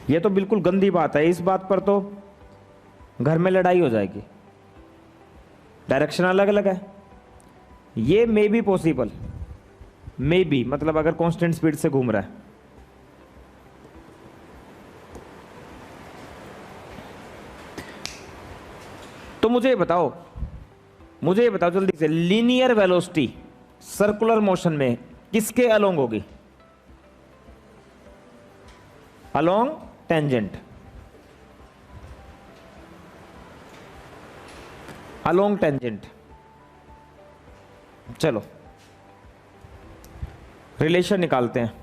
S1: ये तो बिल्कुल गंदी बात है, इस बात पर तो घर में लड़ाई हो जाएगी। डायरेक्शन अलग अलग है। ये may be possible, may be मतलब अगर कांस्टेंट स्पीड से घूम रहा है। तो मुझे ये बताओ जल्दी से, लीनियर वेलोसिटी सर्कुलर मोशन में किसके अलोंग होगी? Along tangent, along tangent. चलो रिलेशन निकालते हैं।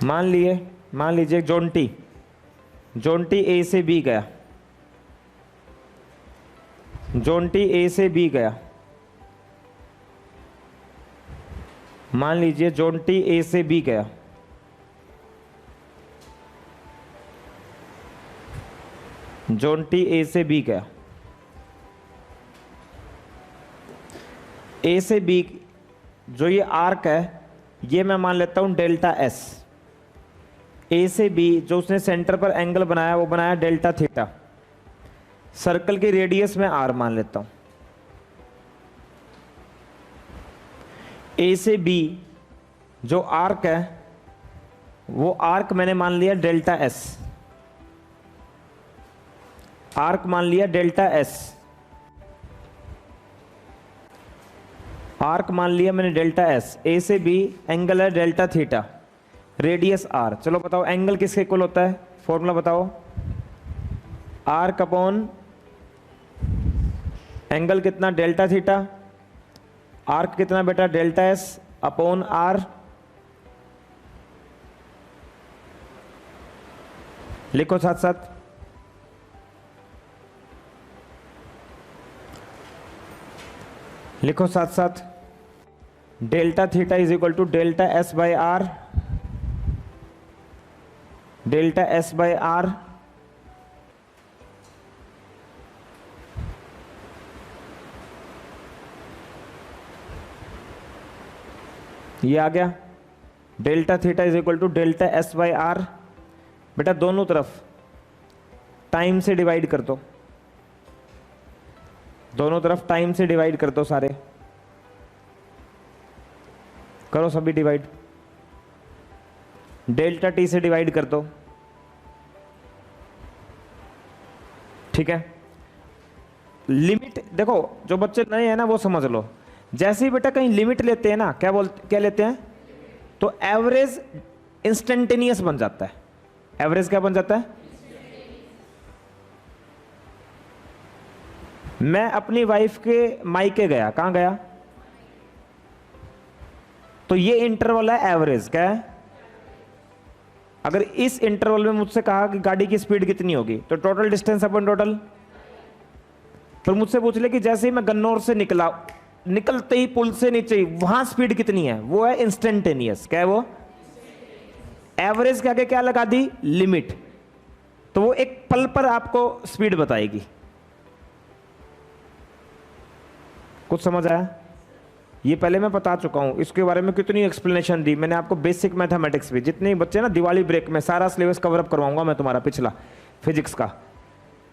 S1: मान लीजिए जोंटी ए से बी गया, जोंटी ए से बी गया। मान लीजिए जोंटी ए से बी गया। जोंटी ए से बी गया। ए से बी जो ये आर्क है, ये मैं मान लेता हूं डेल्टा एस। ए से बी जो उसने सेंटर पर एंगल बनाया वो बनाया डेल्टा थीटा। सर्कल की रेडियस में आर मान लेता हूं। ए से बी जो आर्क है वो आर्क मैंने मान लिया डेल्टा एस, आर्क मान लिया डेल्टा एस, आर्क मान लिया मैंने डेल्टा एस। ए से बी एंगल है डेल्टा थीटा, रेडियस आर। चलो बताओ एंगल किसके इक्वल होता है? फॉर्मूला बताओ। आर्क अपॉन एंगल कितना? Delta theta. आर्क कितना बेटा? Delta s upon r. लिखो साथ साथ। लिखो साथ साथ। Delta theta is equal to delta s by r, delta s by r. ये आ गया delta theta is equal to delta s by r. बेटा दोनों तरफ टाइम से डिवाइड कर दो, दोनों तरफ टाइम से डिवाइड कर दो, सारे करो सभी डिवाइड। डेल्टा टी से डिवाइड कर दो, ठीक है। लिमिट देखो, जो बच्चे नए हैं ना वो समझ लो। जैसे ही बेटा कहीं लिमिट लेते हैं ना, क्या लेते हैं? तो एवरेज इंस्टेंटेनियस बन जाता है। एवरेज क्या बन जाता है? मैं अपनी वाइफ के मायके गया, कहां गया? तो ये इंटरवल है एवरेज। क्या है? अगर इस इंटरवल में मुझसे कहा कि गाड़ी की स्पीड कितनी होगी, तो टोटल डिस्टेंस अपन टोटल। फिर मुझसे पूछ ले कि जैसे ही मैं गन्नौर से निकला, निकलते ही पुल से नीचे वहां स्पीड कितनी है? वो है इंस्टेंटेनियस। क्या है वो? एवरेज के आगे क्या लगा दी? लिमिट। तो वो एक पल पर आपको स्पीड बताएगी। कुछ समझ आया? ये पहले मैं बता चुका हूं, इसके बारे में कितनी एक्सप्लेनेशन दी मैंने आपको। बेसिक मैथमेटिक्स भी, जितने बच्चे ना दिवाली ब्रेक में सारा सिलेबस कवर अप करवाऊंगा मैं तुम्हारा पिछला फिजिक्स का,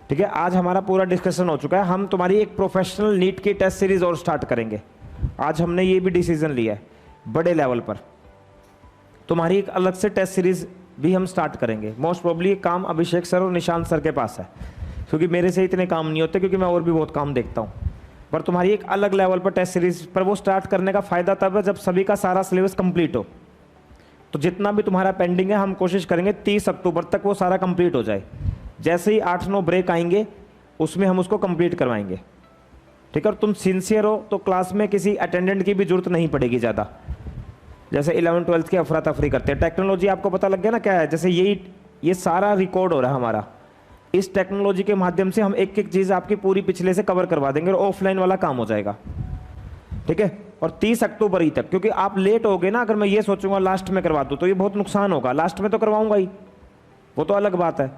S1: ठीक है। आज हमारा पूरा डिस्कशन हो चुका है। हम तुम्हारी एक प्रोफेशनल नीट की टेस्ट सीरीज और स्टार्ट करेंगे। आज हमने ये भी डिसीजन लिया है, बड़े लेवल पर तुम्हारी एक अलग से टेस्ट सीरीज भी हम स्टार्ट करेंगे। मोस्ट प्रोबेबली काम अभिषेक सर और निशांत सर के पास है, क्योंकि मेरे से इतने काम नहीं होते, क्योंकि मैं और भी बहुत काम देखता हूँ। पर तुम्हारी एक अलग लेवल पर टेस्ट सीरीज पर वो स्टार्ट करने का फायदा तब है जब सभी का सारा सिलेबस कंप्लीट हो। तो जितना भी तुम्हारा पेंडिंग है हम कोशिश करेंगे 30 अक्टूबर तक वो सारा कंप्लीट हो जाए। जैसे ही 8-9 ब्रेक आएंगे उसमें हम उसको कंप्लीट करवाएंगे, ठीक है। और तुम सिंसियर हो तो क्लास में किसी अटेंडेंट की भी जरूरत नहीं पड़ेगी ज़्यादा। जैसे 11th-12th की अफरा तफरी करते हैं। टेक्नोलॉजी आपको पता लग गया ना क्या है? जैसे ये सारा रिकॉर्ड हो रहा है हमारा, इस टेक्नोलॉजी के माध्यम से हम एक एक चीज़ आपकी पूरी पिछले से कवर करवा देंगे और ऑफलाइन वाला काम हो जाएगा, ठीक है। और 30 अक्टूबर ही तक, क्योंकि आप लेट हो गए ना, अगर मैं ये सोचूंगा लास्ट में करवा दूं तो ये बहुत नुकसान होगा। लास्ट में तो करवाऊंगा ही, वो तो अलग बात है,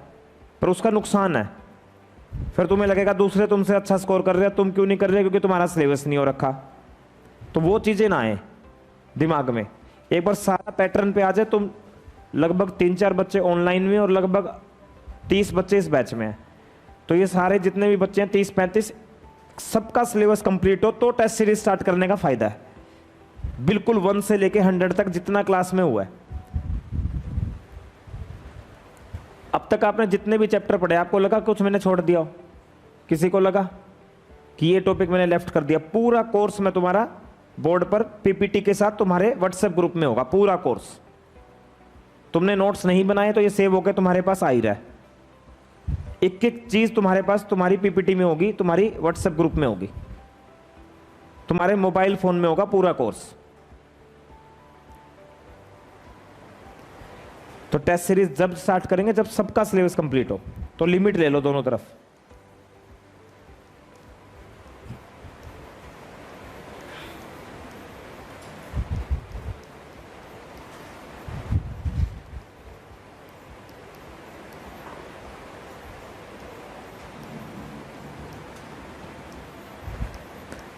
S1: पर उसका नुकसान है। फिर तुम्हें लगेगा दूसरे तुमसे अच्छा स्कोर कर रहे हैं, तुम क्यों नहीं कर रहे, क्योंकि तुम्हारा सिलेबस नहीं हो रखा। तो वो चीज़ें ना आए दिमाग में। एक बार सारा पैटर्न पे आ जाए, तुम लगभग 3-4 बच्चे ऑनलाइन में और लगभग 30 बच्चे इस बैच में हैं, तो ये सारे जितने भी बच्चे हैं 30-35 सबका सिलेबस कंप्लीट हो तो टेस्ट सीरीज स्टार्ट करने का फायदा है। बिल्कुल 1 से लेके 100 तक जितना क्लास में हुआ है। अब तक आपने जितने भी चैप्टर पढ़े, आपको लगा कुछ मैंने छोड़ दिया हो? किसी को लगा कि ये टॉपिक मैंने लेफ्ट कर दिया? पूरा कोर्स में तुम्हारा बोर्ड पर पीपीटी के साथ तुम्हारे व्हाट्सएप ग्रुप में होगा, पूरा कोर्स। तुमने नोट्स नहीं बनाए तो ये सेव होकर तुम्हारे पास आ ही रहा है। एक एक चीज तुम्हारे पास तुम्हारी पीपीटी में होगी, तुम्हारी व्हाट्सएप ग्रुप में होगी, तुम्हारे मोबाइल फोन में होगा पूरा कोर्स। तो टेस्ट सीरीज जब स्टार्ट करेंगे, जब सबका सिलेबस कंप्लीट हो, तो लिमिट ले लो दोनों तरफ।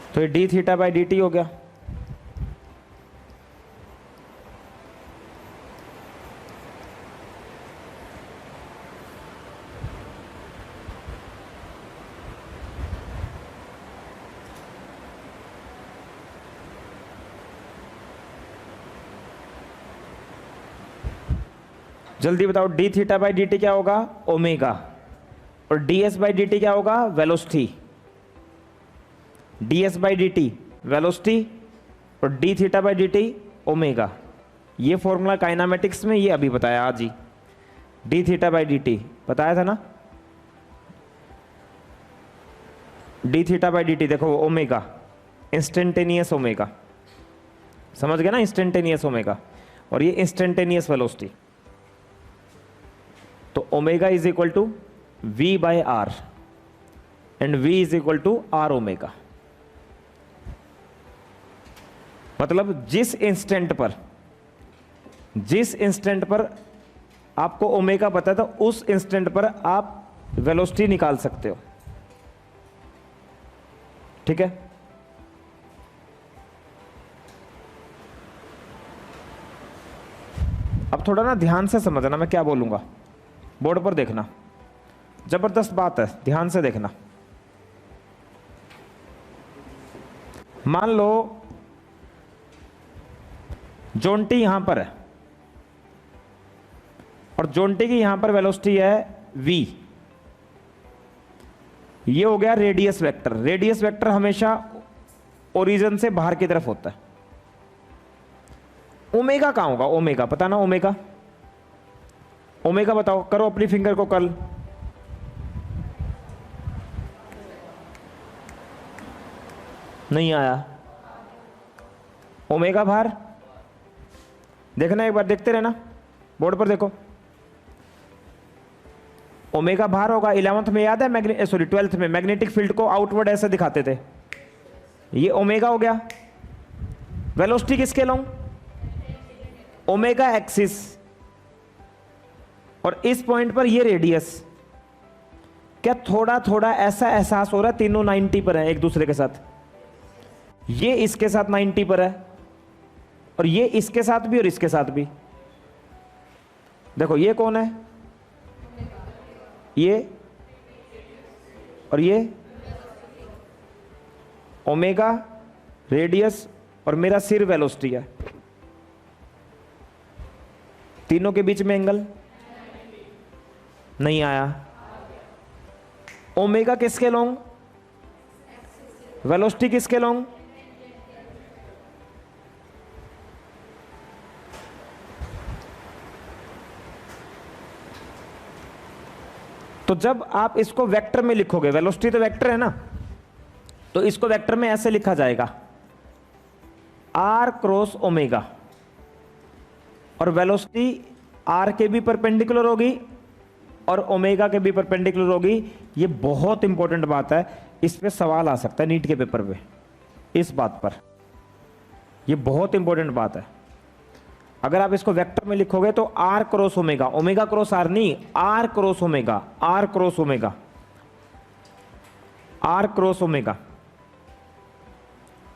S1: तो ये d theta by d t हो गया। जल्दी बताओ, d theta by d t क्या होगा? ओमेगा। और d s by d t क्या होगा? Velocity. D s by d t velocity और d theta by d t omega. ये फॉर्मूला काइनामेटिक्स में ये अभी बताया आज ही। D theta by d t बताया था ना? D theta by d t देखो, ओमेगा, इंस्टेंटेनियस ओमेगा, समझ गए ना? इंस्टेंटेनियस ओमेगा, और ये इंस्टेंटेनियस वेलोसिटी। तो omega is equal to v by r and v is equal to r omega. मतलब जिस इंस्टेंट पर आपको ओमेगा पता था, उस इंस्टेंट पर आप वेलोसिटी निकाल सकते हो। ठीक है? अब थोड़ा ना ध्यान से समझना मैं क्या बोलूंगा, बोर्ड पर देखना, जबरदस्त बात है, ध्यान से देखना। मान लो जोंटी यहां पर है और जोंटी की यहां पर वेलोसिटी है v। ये हो गया रेडियस वेक्टर। रेडियस वेक्टर हमेशा ओरिजिन से बाहर की तरफ होता है। ओमेगा कहां होगा? ओमेगा पता ना? ओमेगा, ओमेगा बताओ, करो अपनी फिंगर को कल। नहीं आया ओमेगा बाहर? देखना एक बार, देखते रहना, बोर्ड पर देखो। ओमेगा बाहर होगा। 11th में याद है, सॉरी 12th में मैग्नेटिक फील्ड को आउटवर्ड ऐसे दिखाते थे। ये ओमेगा हो गया। वेलोसिटी किसके लूं? ओमेगा एक्सिस, और इस पॉइंट पर ये रेडियस। क्या थोड़ा थोड़ा ऐसा एहसास हो रहा है तीनों 90 पर है एक दूसरे के साथ? ये इसके साथ 90 पर है और ये इसके साथ भी और इसके साथ भी। देखो ये कौन है? ये और ये ओमेगा, रेडियस और मेरा सिर वेलोसिटी है। तीनों के बीच में एंगल नहीं आया। ओमेगा किसके लॉन्ग? वेलोसिटी किसके लॉन्ग? तो जब आप इसको वेक्टर में लिखोगे, वेलोसिटी तो वेक्टर है ना, तो इसको वेक्टर में ऐसे लिखा जाएगा, आर क्रॉस ओमेगा, और वेलोसिटी आर के भी परपेंडिकुलर होगी और ओमेगा के भी परपेंडिकुलर होगी। ये बहुत इंपॉर्टेंट बात है, इस पे सवाल आ सकता है नीट के पेपर पे, इस बात पर। ये बहुत इंपॉर्टेंट बात है। अगर आप इसको वेक्टर में लिखोगे तो r cross omega, omega cross r नहीं, r cross omega, r cross omega, r cross omega,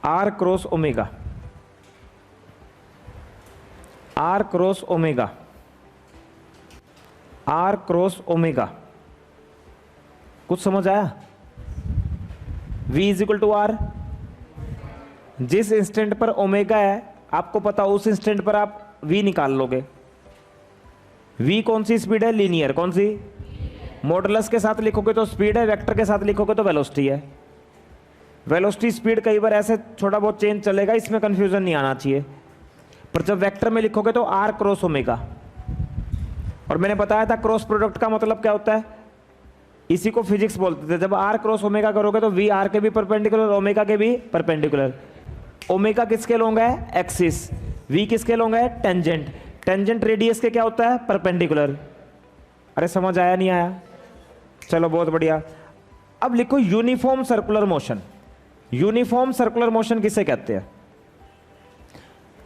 S1: r cross omega, r cross omega, r cross omega. कुछ समझ आया? V is equal to r. जिस इंस्टेंट पर ओमेगा है आपको पता, उस इंस्टेंट पर आप V निकाल लोगे। V कौन सी स्पीड है? लीनियर। कौन सी? मॉडुलस के साथ लिखोगे तो स्पीड है, वेक्टर के साथ लिखोगे तो वेलोसिटी है। वेलोसिटी स्पीड कई बार ऐसे थोड़ा बहुत चेंज चलेगा, इसमें कंफ्यूजन नहीं आना चाहिए। पर जब वेक्टर में लिखोगे तो आर क्रॉस ओमेगा। और मैंने बताया था क्रॉस प्रोडक्ट का मतलब क्या होता है, इसी को फिजिक्स बोलते थे। जब आर क्रॉस ओमेगा करोगे तो वी आर के भी परपेंडिकुलर, ओमेगा के भी परपेंडिकुलर। ओमेगा किसके लॉन्ग है? एक्सिस। वी किसके लॉन्ग है? टेंजेंट। टेंजेंट रेडियस के क्या होता है? परपेंडिकुलर। अरे समझ आया नहीं आया? चलो बहुत बढ़िया। अब लिखो uniform circular motion. Uniform circular motion किसे कहते हैं?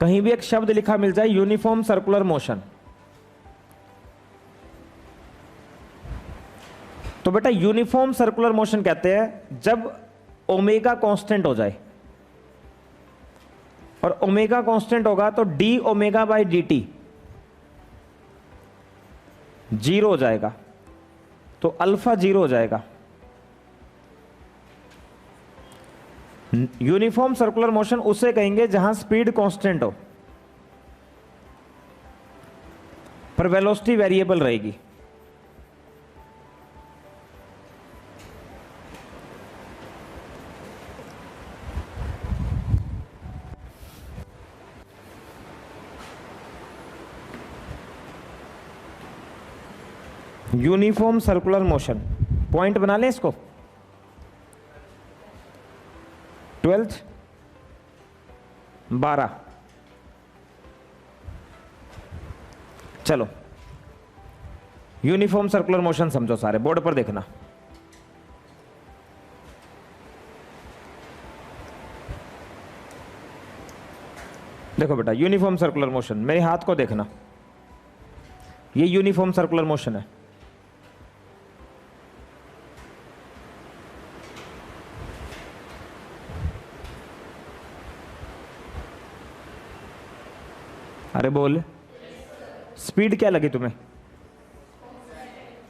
S1: कहीं भी एक शब्द लिखा मिल जाए, यूनिफॉर्म सर्कुलर मोशन, तो बेटा यूनिफॉर्म सर्कुलर मोशन कहते हैं जब ओमेगा कांस्टेंट हो जाए। और ओमेगा कांस्टेंट होगा तो D omega by d T zero हो जाएगा, तो अल्फा जीरो हो जाएगा। यूनिफॉर्म सर्कुलर मोशन उसे कहेंगे जहां स्पीड कांस्टेंट हो पर वेलोसिटी वेरिएबल रहेगी। यूनिफॉर्म सर्कुलर मोशन, पॉइंट बना लें इसको। 12th 12। चलो यूनिफॉर्म सर्कुलर मोशन समझो सारे, बोर्ड पर देखना। देखो बेटा यूनिफॉर्म सर्कुलर मोशन, मेरे हाथ को देखना, ये यूनिफॉर्म सर्कुलर मोशन है। अरे बोल, स्पीड क्या लगी तुम्हें?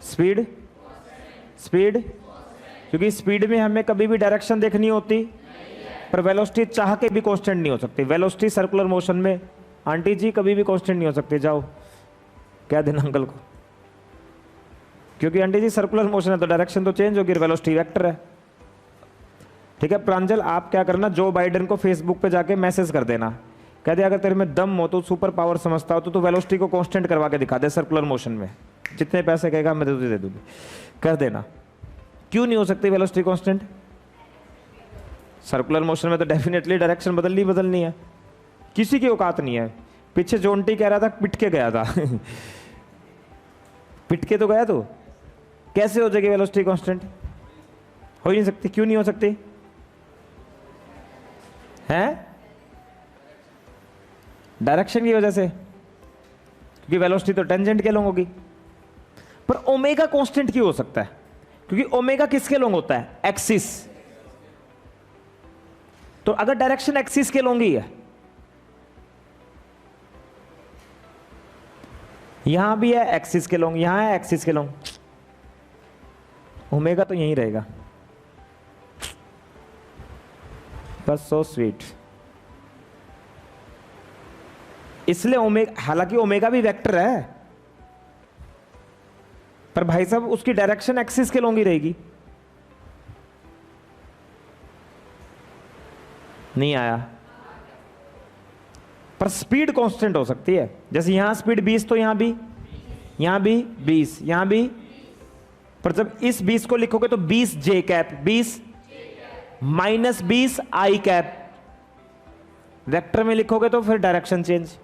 S1: स्पीड, स्पीड, क्योंकि स्पीड में हमें कभी भी डायरेक्शन देखनी होती, पर वेलोसिटी चाह के भी कांस्टेंट नहीं हो सकती। वेलोसिटी सर्कुलर मोशन में आंटी जी कभी भी कांस्टेंट नहीं हो सकती। जाओ कह देना अंकल को, क्योंकि आंटी जी सर्कुलर मोशन है तो डायरेक्शन तो चेंज होगी, वेलोसिटी वेक्टर है। ठीक है प्रांजल, आप क्या करना, जो बाइडेन को फेसबुक पे जाके मैसेज कर देना, कह दे अगर तेरे में दम हो तो सुपर पावर समझता हो तो तू वेलोसिटी को कांस्टेंट करवा के दिखा दे सर्कुलर मोशन में, जितने पैसे कहेगा मैं तुझे दे दूंगी, कर देना। क्यों नहीं हो सकती वेलोसिटी कांस्टेंट? सर्कुलर मोशन में तो डेफिनेटली डायरेक्शन बदलनी है, किसी की औकात नहीं है। पीछे जोंटी कह रहा था पिट के गया था पिट के तो गया, तो कैसे हो जाएगी वेलोसिटी कांस्टेंट? हो ही नहीं सकती। क्यों नहीं हो सकती है? डायरेक्शन की वजह से, क्योंकि वेलोसिटी तो टेंजेंट के लॉन्ग होगी। पर ओमेगा कांस्टेंट क्यों हो सकता है? क्योंकि ओमेगा किसके लॉन्ग होता है? एक्सिस। तो अगर डायरेक्शन एक्सिस के लॉन्ग ही है, यहां भी है एक्सिस के लॉन्ग, यहां है एक्सिस के लॉन्ग, ओमेगा तो यहीं रहेगा। बस सो स्वीट। इसलिए ओमेगा, हालांकि ओमेगा भी वेक्टर है, पर भाई साहब उसकी डायरेक्शन एक्सिस के लॉन्ग ही रहेगी। नहीं आया? पर स्पीड कांस्टेंट हो सकती है। जैसे यहां स्पीड 20 तो यहां भी 20, यहां भी। पर जब इस 20 को लिखोगे तो 20 जे कैप, 20 माइनस 20 आई कैप। वेक्टर में लिखोगे तो फिर डायरेक्शन चेंज।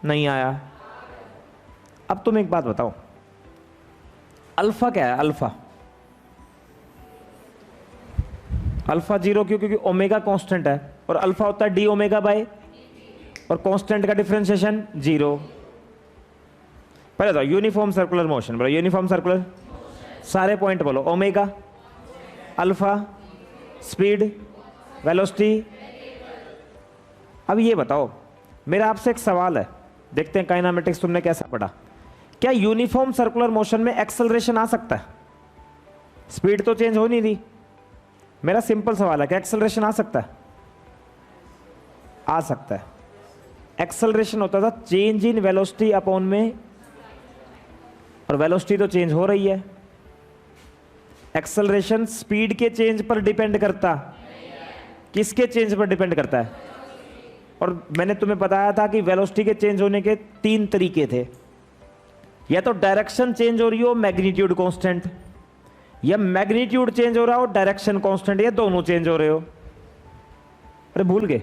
S1: नहीं आया? अब तुम एक बात बताओ, अल्फा क्या है? अल्फा, अल्फा जीरो क्यों? क्योंकि ओमेगा कांस्टेंट है और अल्फा होता है डी ओमेगा बाय और कांस्टेंट का डिफरेंशिएशन 0। पहले तो यूनिफॉर्म सर्कुलर मोशन बोलो, यूनिफॉर्म सर्कुलर, सारे पॉइंट बोलो, ओमेगा, अल्फा, स्पीड, वेलोसिटी। अब ये बताओ, मेरा आपसे एक सवाल है, देखते हैं काइनेमेटिक्स तुमने कैसा पढ़ा। क्या यूनिफॉर्म सर्कुलर मोशन में एक्सेलरेशन आ सकता है? स्पीड तो चेंज हो नहीं रही। मेरा सिंपल सवाल है, क्या एक्सेलरेशन आ सकता है? आ सकता है। एक्सेलरेशन होता था चेंज इन वेलोसिटी अपॉन में, और वेलोसिटी तो चेंज हो रही है। एक्सेलरेशन स्पीड के चेंज पर डिपेंड करता, किसके चेंज पर डिपेंड करता है? और मैंने तुम्हें बताया था कि वेलोसिटी के चेंज होने के 3 तरीके थे, या तो डायरेक्शन चेंज हो रही हो मैग्नीट्यूड कांस्टेंट, या मैग्नीट्यूड चेंज हो रहा हो डायरेक्शन कांस्टेंट, या दोनों चेंज हो रहे हो। अरे भूल गए?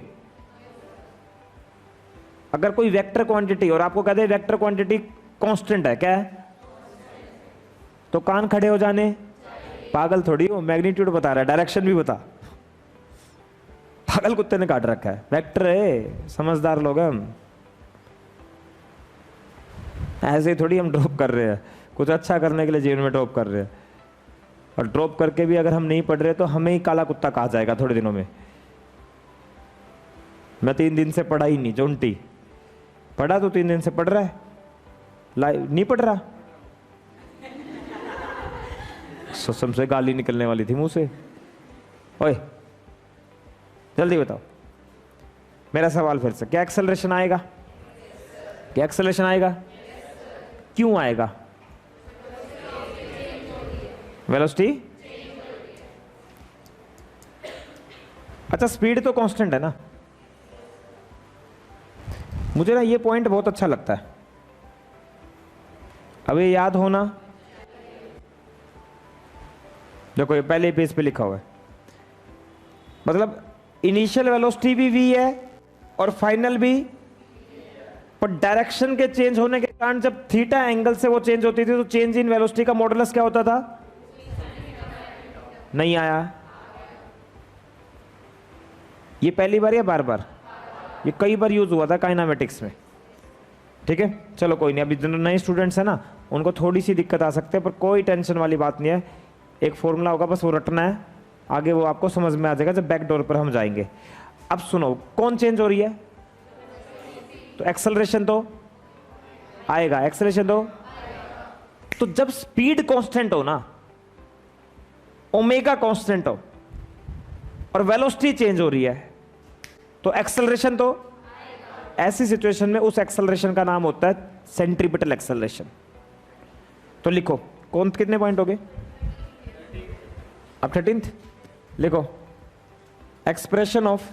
S1: अगर कोई वेक्टर क्वांटिटी और आपको कहते हैं वेक्टर क्वांटिटी कांस्टेंट है, क्या है? तो कान खड़े हो जाने, पागल थोड़ी हो, मैग्नीट्यूड बता रहा है, डायरेक्शन भी बता। पागल कुत्ते ने काट रखा है, वेक्टर है, समझदार लोग हैं हम। ऐसे ही थोड़ी हम ड्रॉप कर रहे हैं, कुछ अच्छा करने के लिए जीवन में ड्रॉप कर रहे हैं, और ड्रॉप करके भी अगर हम नहीं पढ़ रहे तो हमें ही काला कुत्ता कहा जाएगा थोड़े दिनों में। मैं 3 दिन से पढ़ा ही नहीं, जोंटी पढ़ा तो 3 दिन से पढ़ रहा है, लाइव नहीं पढ़ रहा। कसम से गाली निकलने वाली थी मुंह से। ओए जल्दी बताओ, मेरा सवाल फिर से, क्या एक्सेलरेशन आएगा? क्या एक्सेलरेशन आएगा? क्यों आएगा? वेलोसिटी, अच्छा स्पीड तो कांस्टेंट है ना। मुझे ना ये पॉइंट बहुत अच्छा लगता है, अब ये याद होना। देखो ये पहले पेज पे लिखा हुआ है, मतलब इनिशियल वेलोसिटी भी v है और फाइनल भी, पर डायरेक्शन के चेंज होने के कारण जब थीटा एंगल से वो चेंज होती थी तो चेंज इन वेलोसिटी का मॉडुलस क्या होता था? नहीं आया। ये पहली बार या बार बार? ये कई बार यूज हुआ था काइनेमेटिक्स में। ठीक है, चलो कोई नहीं, अभी जो नए स्टूडेंट्स हैं ना उनको थोड़ी सी दिक्कत आ सकती है, पर कोई टेंशन वाली बात नहीं है। एक फॉर्मूला होगा, बस वो रटना है, आगे वो आपको समझ में आ जाएगा जब बैक डोर पर हम जाएंगे। अब सुनो, कौन चेंज हो रही है? तो एक्सेलरेशन तो आएगा, एक्सेलरेशन तो जब स्पीड कांस्टेंट हो ना, ओमेगा कांस्टेंट हो और वेलोसिटी चेंज हो रही है, तो एक्सेलरेशन तो ऐसी सिचुएशन में उस एक्सेलरेशन का नाम होता है सेंट्रीपिटल एक्सेलरेशन। तो लिखो, कौन कितने पॉइंट हो गए? अब 13th लिखो, expression of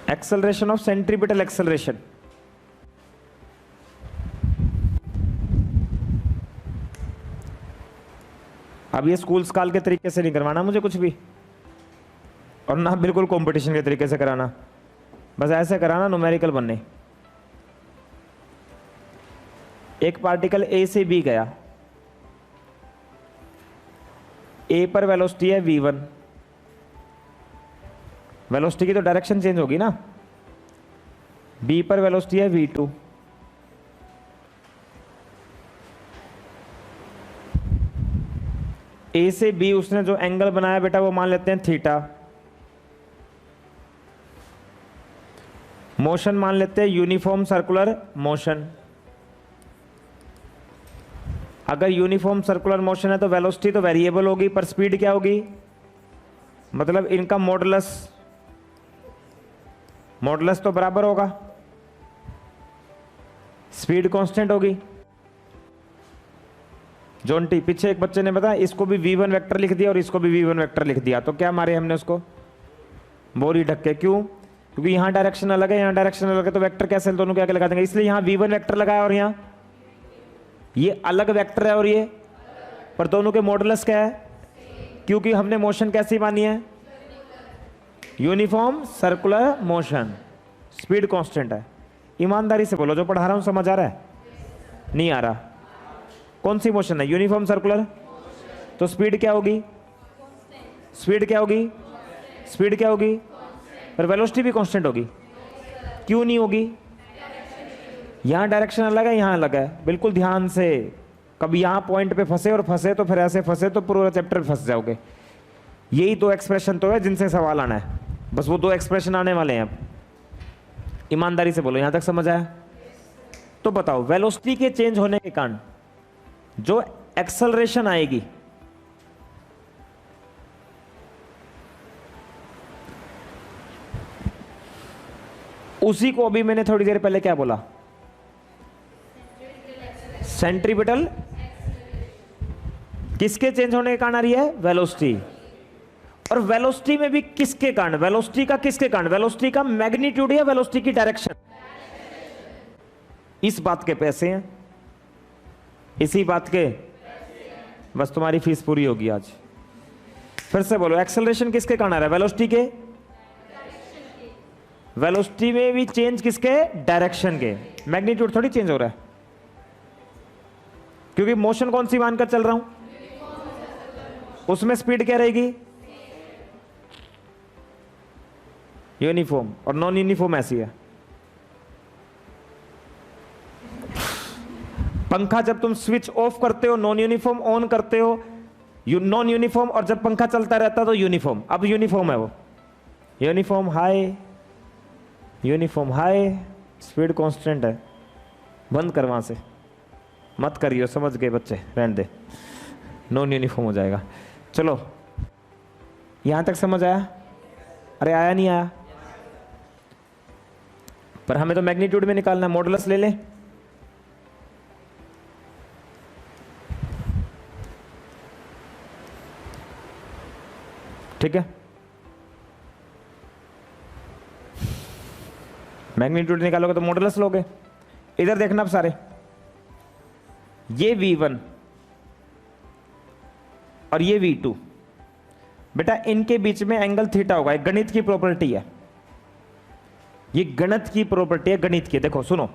S1: acceleration of centripetal acceleration. अब ये स्कूल स्काल के तरीके से नहीं करवाना मुझे कुछ भी, और ना बिल्कुल कंपटीशन के तरीके से कराना, बस ऐसे कराना न्यूमेरिकल बनने। एक पार्टिकल ए से बी गया, ए पर वेलोसिटी है v1, वेलोसिटी की तो डायरेक्शन चेंज होगी ना। बी पर वेलोसिटी है v2, ए से बी उसने जो एंगल बनाया बेटा वो मान लेते हैं थीटा, मोशन मान लेते हैं यूनिफॉर्म सर्कुलर मोशन। अगर यूनिफॉर्म सर्कुलर मोशन है तो वेलोसिटी तो वेरिएबल होगी, पर स्पीड क्या होगी? मतलब इनका मॉडुलस तो बराबर होगा, स्पीड कांस्टेंट होगी। जोंटी, पीछे एक बच्चे ने बताया इसको भी v1 वेक्टर लिख दिया और इसको भी v1 वेक्टर लिख दिया, तो क्या मारे हमने उसको? बोरी ढक्के। क्यों? क्योंकि यहाँ डायरेक्शन अलग है, यहाँ डायरेक्शन अलग है, तो वेक्टर कैसे दोनों क्या लगा देंगे, इसलिए यहाँ v1 वेक्टर लगाया और यहाँ ये अलग वेक्टर है और ये, पर दोनों के मॉडुलस क्या है? क्योंकि हमने मोशन कैसी मानी है? Uniform circular motion, speed constant है। ईमानदारी से बोलो, जो पढ़ा रहा हूं समझ आ रहा है? नहीं आ रहा। कौन सी मोशन है? Uniform circular. तो स्पीड क्या होगी? स्पीड क्या होगी? स्पीड क्या होगी? पर वेलोसिटी भी कांस्टेंट होगी। क्यों नहीं होगी? यहां डायरेक्शन अलग है, यहां अलग है। बिल्कुल ध्यान से, कभी यहां पॉइंट पे फंसे और फंसे तो फिर ऐसे फंसे तो पूरा चैप्टर फंस जाओगे। यही दो एक्सप्रेशन तो है जिनसे सवाल आना है, बस वो दो एक्सप्रेशन आने वाले हैं। अब ईमानदारी से बोलो, यहां तक समझ आया? तो बताओ, वेलोसिटी के चेंज होने के कारण जो एक्सेलरेशन आएगी, उसी को अभी मैंने थोड़ी देर पहले क्या बोला? सेंट्रीपिटल। किसके चेंज होने के कारण आ रही है? वेलोसिटी। और वेलोसिटी में भी किसके कारण? वेलोसिटी का किसके कारण? वेलोसिटी का मैग्नीट्यूड या वेलोसिटी की डायरेक्शन? इस बात के पैसे हैं, इसी बात के। बस तुम्हारी फीस पूरी होगी आज। फिर से बोलो, एक्सेलरेशन किसके कारण आ रहा है? वेलोसिटी के। वेलोसिटी में भी चेंज किसके? डायरेक्शन के। मैग्नीट्यूड थोड़ी चेंज हो रहा है, क्योंकि मोशन कौन सी मानकर चल रहा हूं, उसमें स्पीड क्या रहेगी? यूनिफॉर्म। और नॉन यूनिफॉर्म ऐसी है। पंखा जब तुम स्विच ऑफ करते हो नॉन यूनिफॉर्म, ऑन करते हो नॉन यूनिफॉर्म, और जब पंखा चलता रहता तो यूनिफॉर्म। अब यूनिफॉर्म है वो। Uniform high, uniform high, speed constant है। बंद कर वहां से, मत करियो, समझ गए बच्चे, रहने दे, नॉन यूनिफॉर्म हो जाएगा। चलो, यहां तक समझ आया? अरे आया नहीं आया? पर हमें तो मैग्नीट्यूड में निकालना है। मॉडुलस ले लें। ठीक है, मैग्नीट्यूड निकालोगे तो मॉडुलस लोगे। इधर देखना अब सारे, ये V1 और ये V2, बेटा इनके बीच में एंगल थीटा होगा। एक गणित की प्रॉपर्टी है, ये गणित की प्रॉपर्टी है, गणित की। देखो सुनो,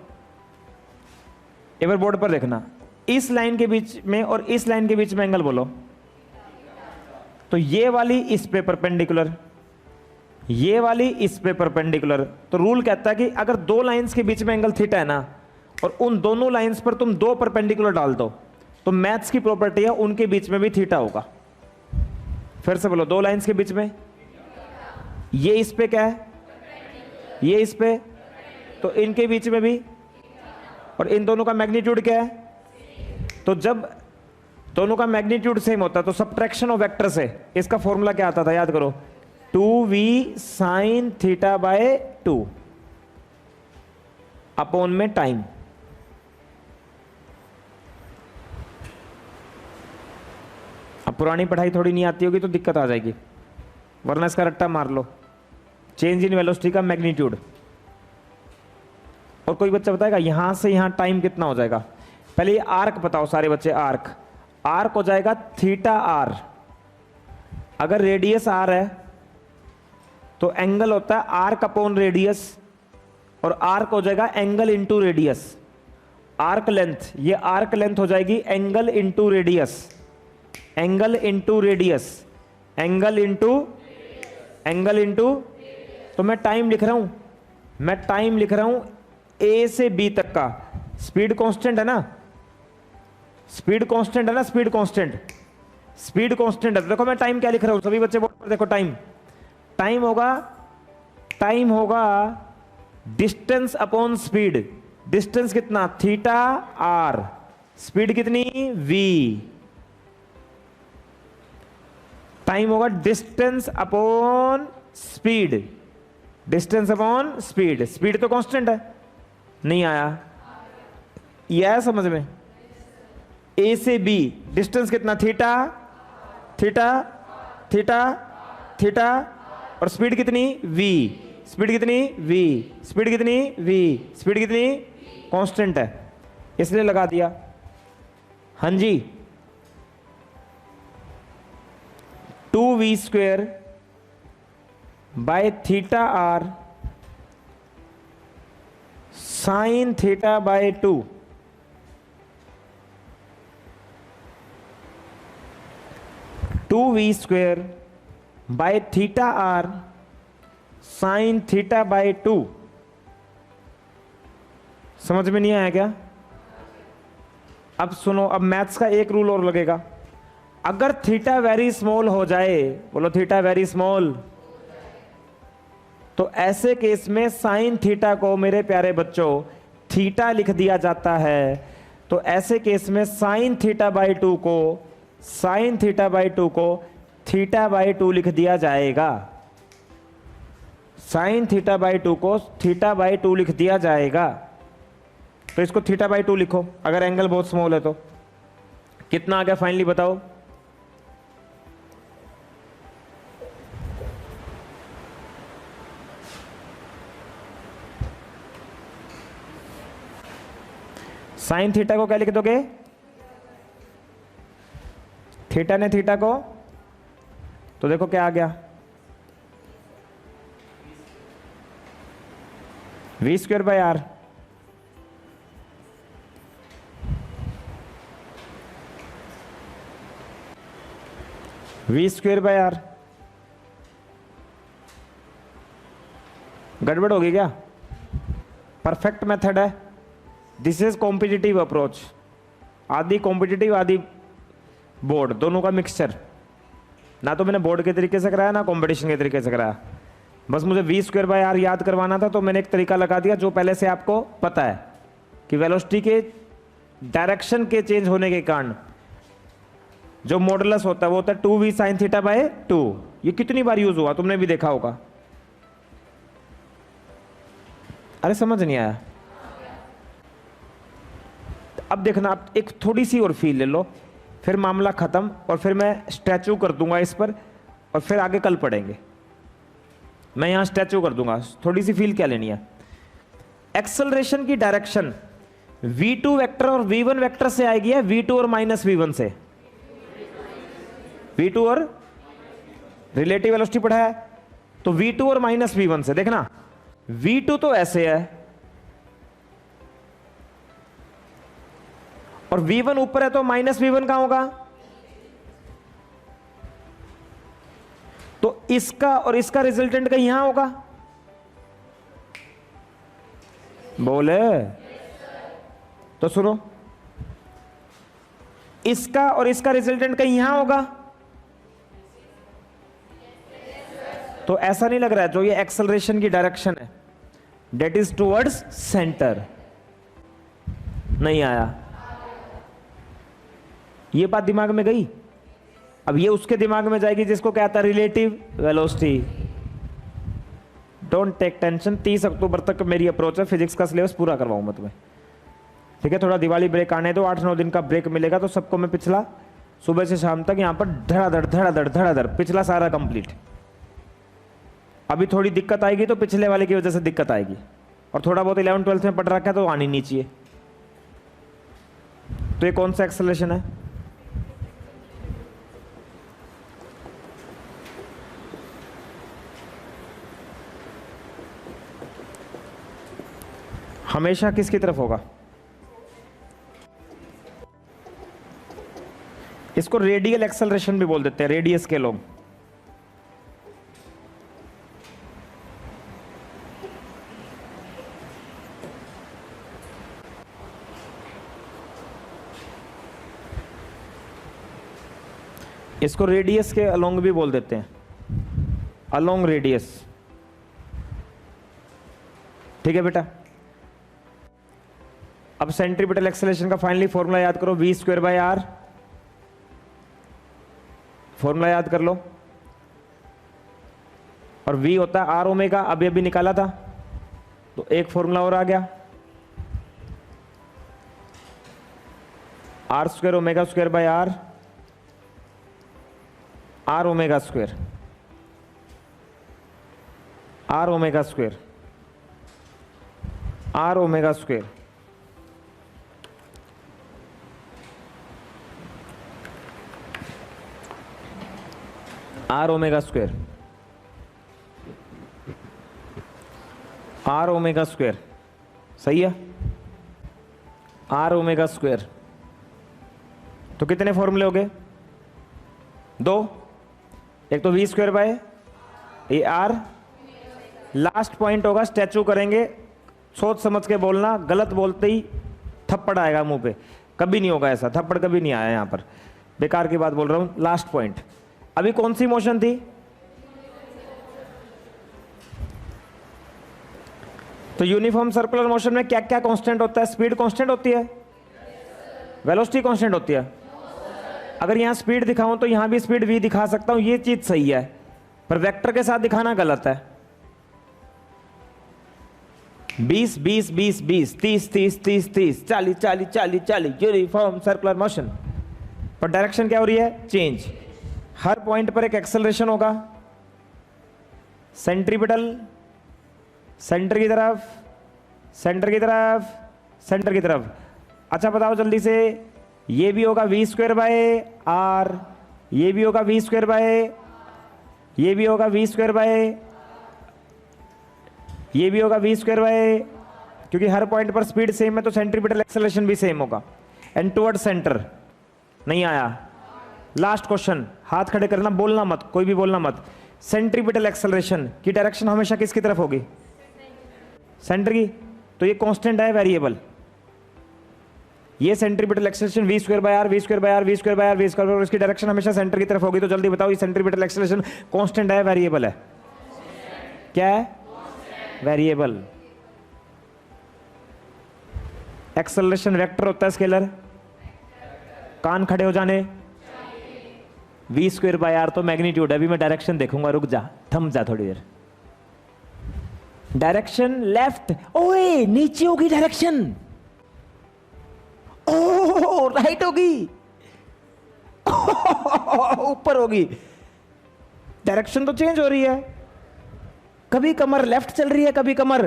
S1: एक बार बोर्ड पर देखना, इस लाइन के बीच में और इस लाइन के बीच में एंगल बोलो। तो ये वाली इस पे परपेंडिकुलर, ये वाली इस पे परपेंडिकुलर। तो रूल कहता है कि अगर दो लाइंस के बीच में एंगल थीटा है ना, और उन दोनों लाइंस पर तुम दो परपेंडिकुलर डाल दो, तो मैथ्स की प्रॉपर्टी है उनके बीच में भी थीटा होगा। फिर से बोलो, दो लाइंस के बीच में, ये इस पे क्या है? ये इस पे, तो इनके बीच में भी, और इन दोनों का मैग्नीट्यूड क्या है? तो जब दोनों का मैग्नीट्यूड सेम होता है तो सब्ट्रैक्शन ऑफ वेक्टर से इसका फॉर्मूला क्या आता था? याद करो, 2v sin theta by 2 upon में टाइम। अब पुरानी पढ़ाई थोड़ी नहीं आती होगी तो दिक्कत आ जाएगी, वरना इसका रट्टा मार लो। चेंज इन वेलोसिटी का मैग्नीट्यूड। और कोई बच्चा बताएगा यहां से यहां टाइम कितना हो जाएगा? पहले ये आर्क बताओ सारे बच्चे। आर्क, आर्क हो जाएगा थीटा आर। अगर रेडियस आर है तो एंगल होता है आर्क अपॉन रेडियस, और आर्क हो जाएगा angle into radius. Arc length, ये आर्क लेंथ हो जाएगी angle into radius, angle into radius, angle into angle into. तो मैं टाइम लिख रहा हूं, मैं टाइम लिख रहा हूं ए से बी तक का। स्पीड कांस्टेंट है ना, स्पीड कांस्टेंट है ना, स्पीड कांस्टेंट, स्पीड कांस्टेंट है। तो देखो मैं टाइम क्या लिख रहा हूं, सभी बच्चे बोर्ड पर देखो। टाइम, टाइम होगा, टाइम होगा डिस्टेंस अपॉन स्पीड। डिस्टेंस कितना? Theta r. स्पीड कितनी? v। टाइम होगा distance upon speed, distance upon speed. Speed तो कांस्टेंट है। नहीं आया? यह है समझ में? ए से बी डिस्टेंस कितना? थीटा, थीटा, थीटा, थीटा, और स्पीड कितनी? v। स्पीड कितनी? v। स्पीड कितनी? v। स्पीड कितनी? कांस्टेंट है, इसलिए लगा दिया। हाँ जी, 2v square by theta r sine theta by 2 2v² by theta r sine theta by 2। समझ में नहीं आया क्या? अब सुनो, अब मैथ्स का एक रूल और लगेगा। अगर थीटा वेरी स्मॉल हो जाए, बोलो थीटा वेरी स्मॉल, तो ऐसे केस में साइन थीटा को मेरे प्यारे बच्चों थीटा लिख दिया जाता है। तो ऐसे केस में साइन थीटा बाई 2 को थीटा बाई 2 लिख दिया जाएगा। साइन थीटा बाई 2 को थीटा बाई 2 लिख दिया जाएगा। तो इसको थीटा बाई 2 लिखो अगर एंगल बहुत स्मॉल है तो। कितना आ गया फाइनली बताओ? साइन थीटा को क्या लिख दोगे? थीटा ने थीटा को, तो देखो क्या आ गया, v² bye are. v² bye are. गड़बड़ होगी क्या? परफेक्ट मेथड है। This is competitive approach. आदि कॉम्पिटिटिव आदि बोर्ड, दोनों का मिक्सचर। ना तो मैंने बोर्ड के तरीके से कराया ना कंपटीशन के तरीके से कराया। बस मुझे v² बाय आर याद करवाना था, तो मैंने एक तरीका लगा दिया जो पहले से आपको पता है कि वेलोसिटी के डायरेक्शन के चेंज होने के कारण जो मॉडुलस होता है वो होता है 2v साइन थीटा बाय 2। ये कितनी बार यूज हुआ तुमने भी देखा होगा। अरे समझ नहीं आया? अब देखना, आप एक थोड़ी सी और फील ले लो, फिर मामला खत्म, और फिर मैं स्टैचू कर दूंगा इस पर, और फिर आगे कल पढ़ेंगे। मैं यहां स्टैचू कर दूंगा, थोड़ी सी फील क्या लेनी है। एक्सेलरेशन की डायरेक्शन v2 वेक्टर और v1 वेक्टर से आएगी है v2 और माइनस v1 से। v2 और रिलेटिव वेलोसिटी पढ़ा है, तो v2 और माइनस v1 से। देखना v2 तो ऐसे है और v1 ऊपर है, तो माइनस v1 कहां होगा? तो इसका और इसका रिजल्टेंट कहीं यहां होगा। बोले तो सुनो, इसका और इसका रिजल्टेंट कहीं यहां होगा। तो ऐसा नहीं लग रहा है जो ये एक्सेलरेशन की डायरेक्शन है डेट इज टुवर्ड्स सेंटर। नहीं आया? ये बात दिमाग में गई। अब ये उसके दिमाग में जाएगी जिसको क्या आता है relative velocity. Don't take tension, 30 अक्टूबर तक मेरी अप्रोच है, फिजिक्स का सिलेबस पूरा करवाऊंगा तुम्हें। ठीक है, थोड़ा दिवाली ब्रेक आने दो, 8-9 दिन का ब्रेक मिलेगा, तो सबको मैं पिछला सुबह से शाम तक यहाँ पर धड़ाधड़ पिछला सारा कंप्लीट। अभी थोड़ी दिक्कत आएगी तो पिछले वाले की वजह से दिक्कत आएगी, और थोड़ा बहुत 11-12 में पढ़ रखा है तो आनी नहीं चाहिए। तो ये कौन सा एक्सेलरेशन है? हमेशा किसकी तरफ होगा? इसको रेडियल एक्सेलरेशन भी बोल देते हैं, रेडियस के लोग। इसको रेडियस के अलोंग भी बोल देते हैं, अलोंग रेडियस। ठीक है बेटा, अब सेंट्रीपिटल एक्सेलरेशन का फाइनली फॉर्मूला याद करो, v² बाय आर। फॉर्मूला याद कर लो, और v होता है आर ओमेगा, अभी अभी निकाला था, तो एक फॉर्मूला और आ गया, r² omega square by r, r omega square, r omega square, r omega square, r omega square, r omega square. सही है, आर ओमेगा स्क्वायर। तो कितने फॉर्मूले हो गए? दो, एक तो v square by a r, last point होगा स्टैचू करेंगे, सोच समझ के बोलना, गलत बोलते ही थप्पड़ आएगा मुंह पे, कभी नहीं होगा ऐसा, थप्पड़ कभी नहीं आया यहां पर, बेकार की बात बोल रहा हूं। लास्ट पॉइंट, अभी कौन सी मोशन थी? तो यूनिफॉर्म सर्कुलर मोशन में क्या क्या कांस्टेंट होता है? स्पीड कांस्टेंट होती है, वेलोसिटी कांस्टेंट होती है। अगर यहां स्पीड दिखाऊं तो यहां भी स्पीड v दिखा सकता हूं, ये चीज सही है, पर वेक्टर के साथ दिखाना गलत है। 20 20 20 20 30 30 30 30 40 40 40 40 यूनिफॉर्म सर्कुलर मोशन, पर डायरेक्शन क्या हो रही है? चेंज। हर पॉइंट पर एक एक्सेलरेशन होगा, सेंट्रीपिटल, सेंटर की तरफ, सेंटर की तरफ, सेंटर की तरफ। अच्छा बताओ जल्दी से, ये भी होगा वी स्क्वायर बाय आर, ये भी होगा वी स्क्वायर बाय, ये भी होगा वी स्क्वायर बाय, ये भी होगा वी स्क्वायर बाय, क्योंकि हर पॉइंट पर स्पीड सेम है तो सेंट्रीपिटल एक्सेलरेशन भी सेम होगा। एंड टुवर्ड सेंटर नहीं आया। लास्ट क्वेश्चन, हाथ खड़े करना, बोलना मत, कोई भी बोलना मत। सेंट्रीपिटल एक्सेलरेशन की डायरेक्शन हमेशा किसकी तरफ होगी? सेंटर की। तो ये कांस्टेंट है, वेरिएबल। ये centripetal acceleration v square by r, v square by r, v square by r, v square by r, इसकी डायरेक्शन हमेशा सेंटर की तरफ होगी। तो जल्दी बताओ, ये सेंट्रीपिटल एक्सेलरेशन कांस्टेंट है, वेरिएबल है? क्या है? वेरिएबल। एक्सेलरेशन वेक्टर होता है, स्केलर। कान खड़े हो जाने, वी स्क्वायर बाय आर तो मैग्नीट्यूड है। अभी मैं डायरेक्शन देखूंगा, रुक जा, थम जा थोड़ी देर। डायरेक्शन लेफ्ट, ओए नीचे होगी डायरेक्शन, ओ राइट होगी, ऊपर होगी। डायरेक्शन तो चेंज हो रही है, कभी कमर लेफ्ट चल रही है, कभी कमर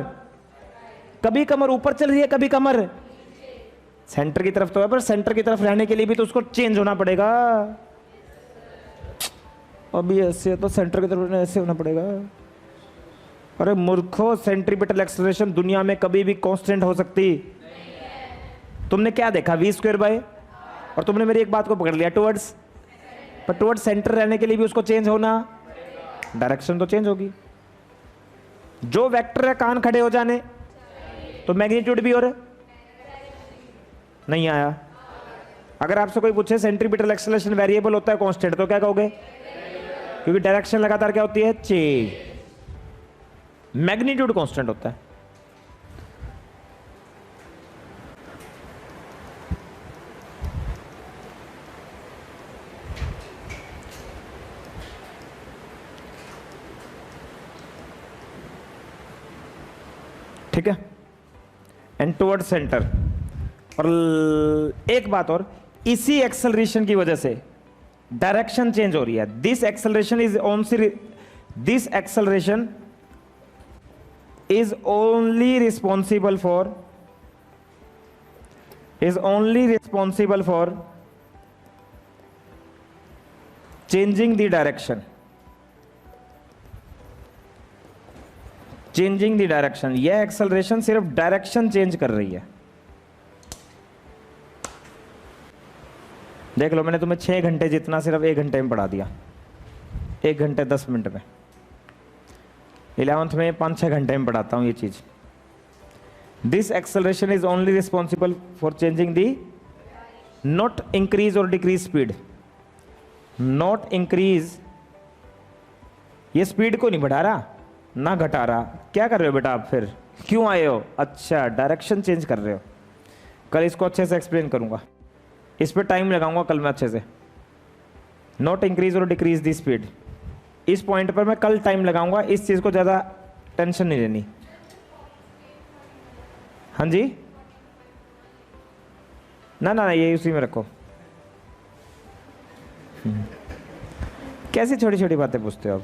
S1: ऊपर चल रही है, कभी कमर सेंटर की तरफ तो है, पर सेंटर की तरफ रहने के लिए भी तो उसको चेंज होना पड़ेगा। अभी ऐसे है तो सेंटर की तरफ ऐसे होना पड़ेगा। अरे मूर्खो, सेंट्रीपिटल एक्सेलरेशन दुनिया में कभी भी कांस्टेंट हो सकती। तुमने क्या देखा? वी स्क्वायर बाय, और तुमने मेरी एक बात को पकड़ लिया, टुवर्ड्स, पर टुवर्ड्स सेंटर रहने के लिए भी उसको चेंज होना, डायरेक्शन तो चेंज होगी। जो वेक्टर है कान खड़े हो जाने, तो मैग्नीट्यूड भी और नहीं आया। अगर आपसे कोई पूछे सेंट्रीपिटल एक्सेलरेशन वेरिएबल होता है कांस्टेंट, तो क्या कहोगे? क्योंकि डायरेक्शन लगातार क्या होती है? चेंज। मैग्नीट्यूड कांस्टेंट होता है। ठीक है, एंड टुवर्ड सेंटर। और एक बात और, इसी एक्सेलरेशन की वजह से डायरेक्शन चेंज हो रही है। This acceleration is only responsible for changing the direction, यह एक्सेलरेशन सिर्फ डायरेक्शन चेंज कर रही है। देख लो, मैंने तुम्हें 6 घंटे जितना सिर्फ 1 घंटे में पढ़ा दिया, 1 घंटे 10 मिनट में। 11th में 5-6 घंटे में पढ़ाता हूं ये चीज। This acceleration is only responsible for changing the, not increase और डिक्रीज स्पीड, नॉट इंक्रीज, ये स्पीड को नहीं बढ़ा रहा ना घटा रहा। क्या कर रहे हो बेटा आप? फिर क्यों आए हो? अच्छा, डायरेक्शन चेंज कर रहे हो। कल इसको अच्छे से एक्सप्लेन करूंगा, इस पर टाइम लगाऊंगा कल मैं अच्छे से। नॉट इंक्रीज और डिक्रीज दी स्पीड, इस पॉइंट पर मैं कल टाइम लगाऊंगा, इस चीज को ज्यादा टेंशन नहीं लेनी। हाँ जी, ना ना ये उसी में रखो। कैसी छोटी छोटी बातें पूछते हो आप?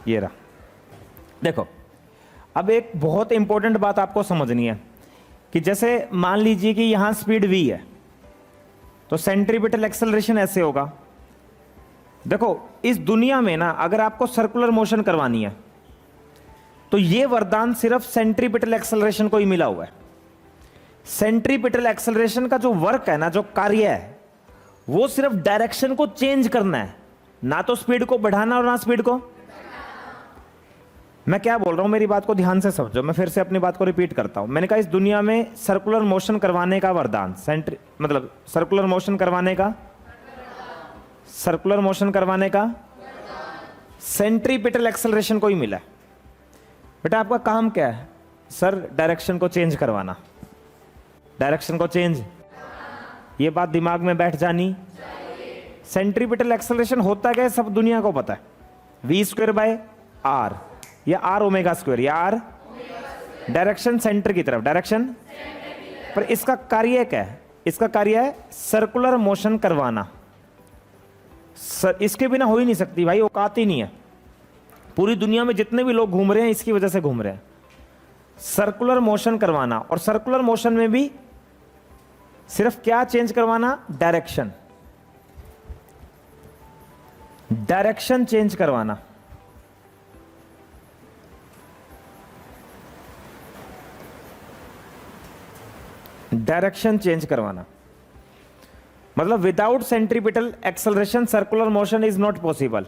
S1: ये रहा। देखो अब एक बहुत इंपॉर्टेंट बात आपको समझनी है कि जैसे मान लीजिए कि यहां स्पीड v है, तो सेंट्रीपिटल एक्सेलरेशन ऐसे होगा। देखो इस दुनिया में ना अगर आपको सर्कुलर मोशन करवानी है तो ये वरदान सिर्फ सेंट्रीपिटल एक्सेलरेशन को ही मिला हुआ है। सेंट्रीपिटल एक्सेलरेशन का जो वर्क है ना, जो कार्य है, वो सिर्फ डायरेक्शन को चेंज करना है, ना तो स्पीड को बढ़ाना और ना स्पीड को। मैं क्या बोल रहा हूं, मेरी बात को ध्यान से समझो। मैं फिर से अपनी बात को रिपीट करता हूं। मैंने कहा इस दुनिया में सर्कुलर मोशन करवाने का वरदान, सर्कुलर मोशन करवाने का, सर्कुलर मोशन करवाने का सेंट्रीपिटल एक्सेलरेशन को ही मिला है। बेटा आपका काम क्या है? सर डायरेक्शन को चेंज करवाना। डायरेक्शन को चेंज, ये बात दिमाग में बैठ जानी। सेंट्रीपिटल एक्सेलरेशन होता क्या है सब दुनिया को पता है, v²/r या r ओमेगा स्क्वायर या r डायरेक्शन सेंटर की तरफ, डायरेक्शन। पर इसका कार्य क्या है? इसका कार्य है सर्कुलर मोशन करवाना। इसके बिना हो ही नहीं सकती भाई, औकात ही नहीं है। पूरी दुनिया में जितने भी लोग घूम रहे हैं इसकी वजह से घूम रहे हैं, सर्कुलर मोशन करवाना। और सर्कुलर मोशन में भी सिर्फ क्या चेंज करवाना? डायरेक्शन, डायरेक्शन चेंज करवाना। डायरेक्शन चेंज करवाना मतलब without centripetal acceleration circular motion is not possible.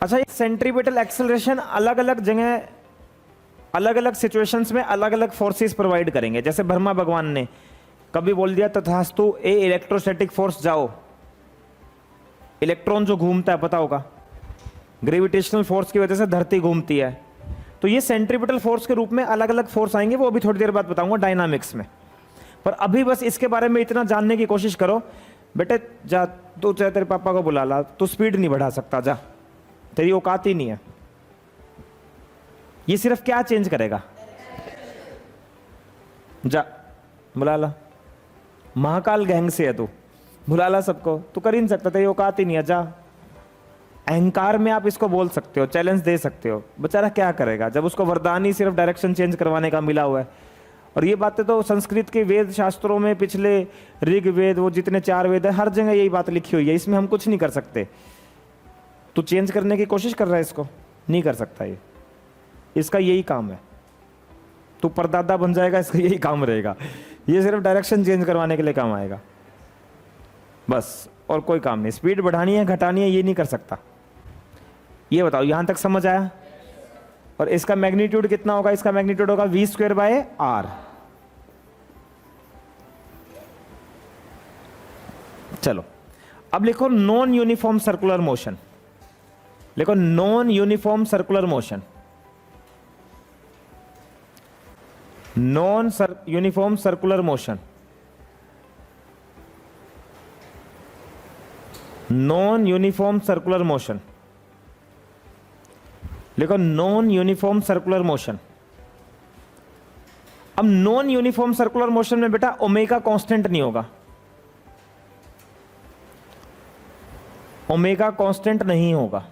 S1: अच्छा, ये सेंट्रीपिटल एक्सेलरेशन अलग अलग जगह, अलग अलग सिचुएशंस में अलग अलग फोर्सेस प्रोवाइड करेंगे। जैसे ब्रह्मा भगवान ने कभी बोल दिया तथास्तु ए इलेक्ट्रोस्टैटिक फोर्स जाओ, इलेक्ट्रॉन जो घूमता है पता होगा, ग्रेविटेशनल फोर्स की वजह से धरती घूमती है। तो ये सेंट्रीपिटल फोर्स के रूप में अलग अलग फोर्स आएंगे, वो अभी थोड़ी देर बाद बताऊंगा डायनामिक्स में। पर अभी बस इसके बारे में इतना जानने की कोशिश करो। बेटे जा, तू चाहे तेरे पापा को बुला ला, तू स्पीड नहीं बढ़ा सकता, जा, तेरी औकात ही नहीं है। ये सिर्फ क्या चेंज करेगा? जा बुला ला, महाकाल गैंग से है तू, बुला ला सबको, तू कर ही नहीं सकता, तेरी औकात ही नहीं है, जा। अहंकार में आप इसको बोल सकते हो, चैलेंज दे सकते हो। बेचारा क्या करेगा जब उसको वरदान ही सिर्फ डायरेक्शन चेंज करवाने का मिला हुआ है। और ये बातें तो संस्कृत के वेद शास्त्रों में, पिछले ऋग्वेद, वो जितने 4 वेद है, हर जगह यही बात लिखी हुई है। इसमें हम कुछ नहीं कर सकते। तू चेंज करने की कोशिश कर रहा है, इसको नहीं कर सकता। ये इसका यही काम है, तू परदादा बन जाएगा, इसका यही काम रहेगा। ये सिर्फ डायरेक्शन चेंज करवाने के लिए काम आएगा बस, और कोई काम नहीं। स्पीड बढ़ानी है घटानी है ये नहीं कर सकता। ये बताओ यहां तक समझ आया? और इसका मैग्नीट्यूड कितना होगा? इसका मैग्नीट्यूड होगा v²/r। चलो अब लिखो नॉन यूनिफॉर्म सर्कुलर मोशन। लिखो non uniform circular motion, non uniform circular motion, non uniform circular motion. लिखो नॉन यूनिफॉर्म सर्कुलर मोशन। अब नॉन यूनिफॉर्म सर्कुलर मोशन में बेटा ओमेगा कांस्टेंट नहीं होगा, ओमेगा कांस्टेंट नहीं होगा।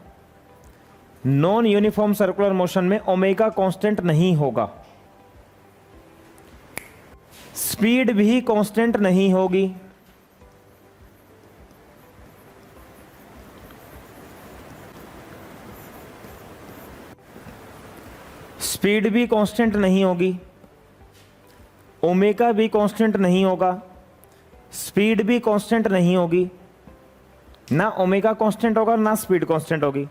S1: नॉन यूनिफॉर्म सर्कुलर मोशन में ओमेगा कांस्टेंट नहीं होगा। स्पीड भी कांस्टेंट नहीं होगी। स्पीड भी कांस्टेंट नहीं होगी, ओमेगा भी कांस्टेंट नहीं होगा, स्पीड भी कांस्टेंट नहीं होगी, ना ओमेगा कांस्टेंट होगा ना स्पीड कांस्टेंट होगी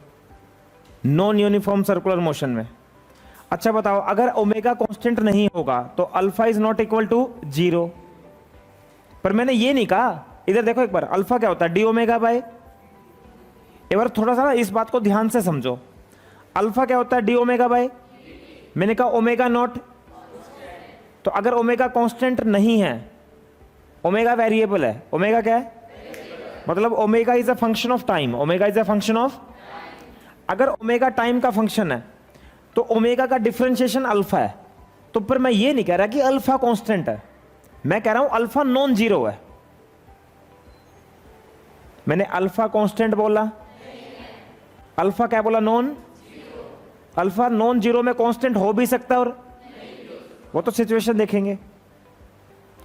S1: नॉन यूनिफॉर्म सर्कुलर मोशन में। अच्छा बताओ, अगर ओमेगा कांस्टेंट नहीं होगा तो alpha is not equal to 0। पर मैंने ये नहीं कहा, इधर देखो एक बार, अल्फा क्या होता है? D omega by. एक बार थोड़ा सा इस बात को ध्यान से समझो, अल्फा क्या होता है? D omega by. मैंने कहा ओमेगा नॉट, तो अगर ओमेगा कांस्टेंट नहीं है, ओमेगा वेरिएबल है। ओमेगा क्या है? मतलब omega is a function of time. Omega is a function of, अगर ओमेगा टाइम का फंक्शन है तो ओमेगा का डिफरेंशिएशन अल्फा है। तो पर मैं ये नहीं कह रहा कि अल्फा कांस्टेंट है, मैं कह रहा हूं अल्फा नॉन जीरो है। मैंने अल्फा कांस्टेंट बोला? अल्फा क्या बोला, नॉन, अल्फा नॉन जीरो में कांस्टेंट हो भी सकता है, और वो तो सिचुएशन देखेंगे।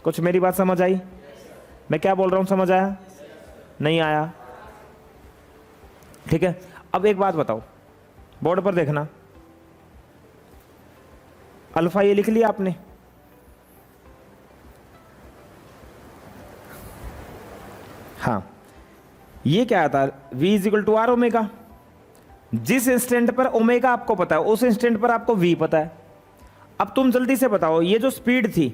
S1: कुछ मेरी बात समझ आई? मैं क्या बोल रहा हूं, समझ आया? नहीं आया? ठीक है। अब एक बात बताओ, बोर्ड पर देखना, अल्फा ये लिख लिया आपने, हाँ, ये क्या आता है, v is equal to r omega. जिस इंस्टेंट पर ओमेगा आपको पता है, उस इंस्टेंट पर आपको v पता है। अब तुम जल्दी से बताओ, ये जो स्पीड थी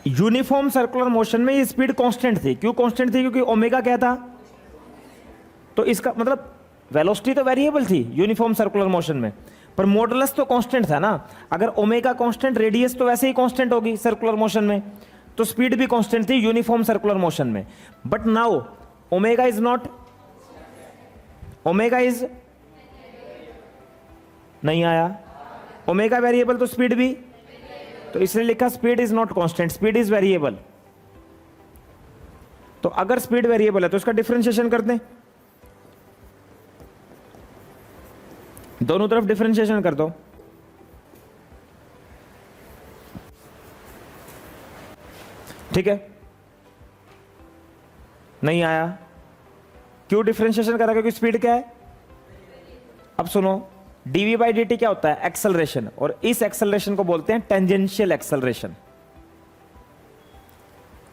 S1: यूनिफॉर्म सर्कुलर मोशन में, ये स्पीड कांस्टेंट थी। क्यों कांस्टेंट थी? क्योंकि ओमेगा क्या था, तो इसका मतलब वेलोसिटी तो वेरिएबल थी यूनिफॉर्म सर्कुलर मोशन में, पर मॉडुलस तो कांस्टेंट था ना। अगर ओमेगा कांस्टेंट, रेडियस तो वैसे ही कांस्टेंट होगी सर्कुलर मोशन में, तो स्पीड भी कांस्टेंट थी यूनिफॉर्म सर्कुलर मोशन में। But now omega is not, omega is, नहीं आया, ओमेगा वेरिएबल तो स्पीड भी, तो इसने लिखा speed is not constant, speed is variable. तो अगर स्पीड वेरिएबल है तो इसका डिफरेंशिएशन कर दें, दोनों तरफ डिफरेंशिएशन कर दो। ठीक है, नहीं आया, क्यों डिफरेंशिएशन करा? क्योंकि स्पीड क्या है। अब सुनो, dv बाई dt क्या होता है, एक्सेलरेशन, और इस एक्सेलरेशन को बोलते हैं टेंजेंशियल एक्सेलरेशन,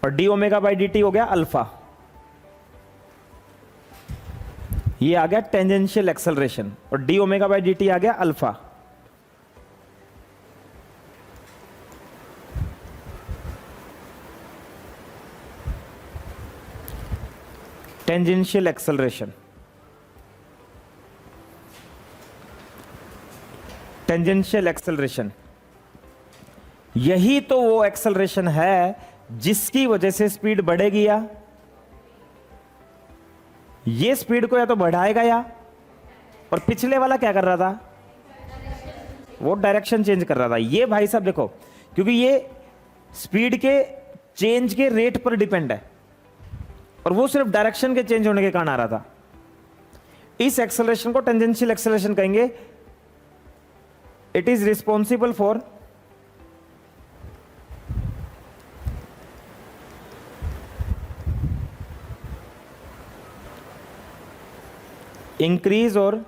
S1: और डी ओमेगा बाई dt हो गया अल्फा, ये आ गया टेंजेंशियल एक्सेलरेशन, और डी ओमेगा बाई dt आ गया alpha. Tangential acceleration, tangential acceleration, यही तो वो एक्सेलरेशन है जिसकी वजह से स्पीड बढ़ेगी, या ये स्पीड को या तो बढ़ाएगा या, और पिछले वाला क्या कर रहा था, वो डायरेक्शन चेंज कर रहा था। ये भाई साहब देखो, क्योंकि ये स्पीड के चेंज के रेट पर डिपेंड है, और वो सिर्फ डायरेक्शन के चेंज होने के कारण आ रहा था। इस एक्सेलरेशन को टेंजेंशियल एक्सेलरेशन कहेंगे। It is responsible for increase or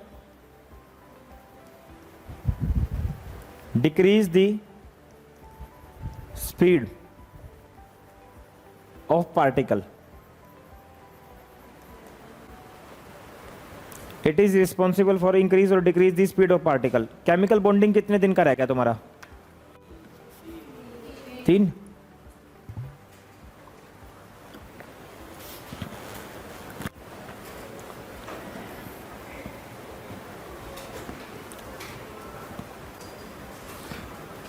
S1: decrease the speed of particle. It is responsible for increase or decrease the speed of particle. Chemical bonding कितने दिन का रह गया तुम्हारा? 3।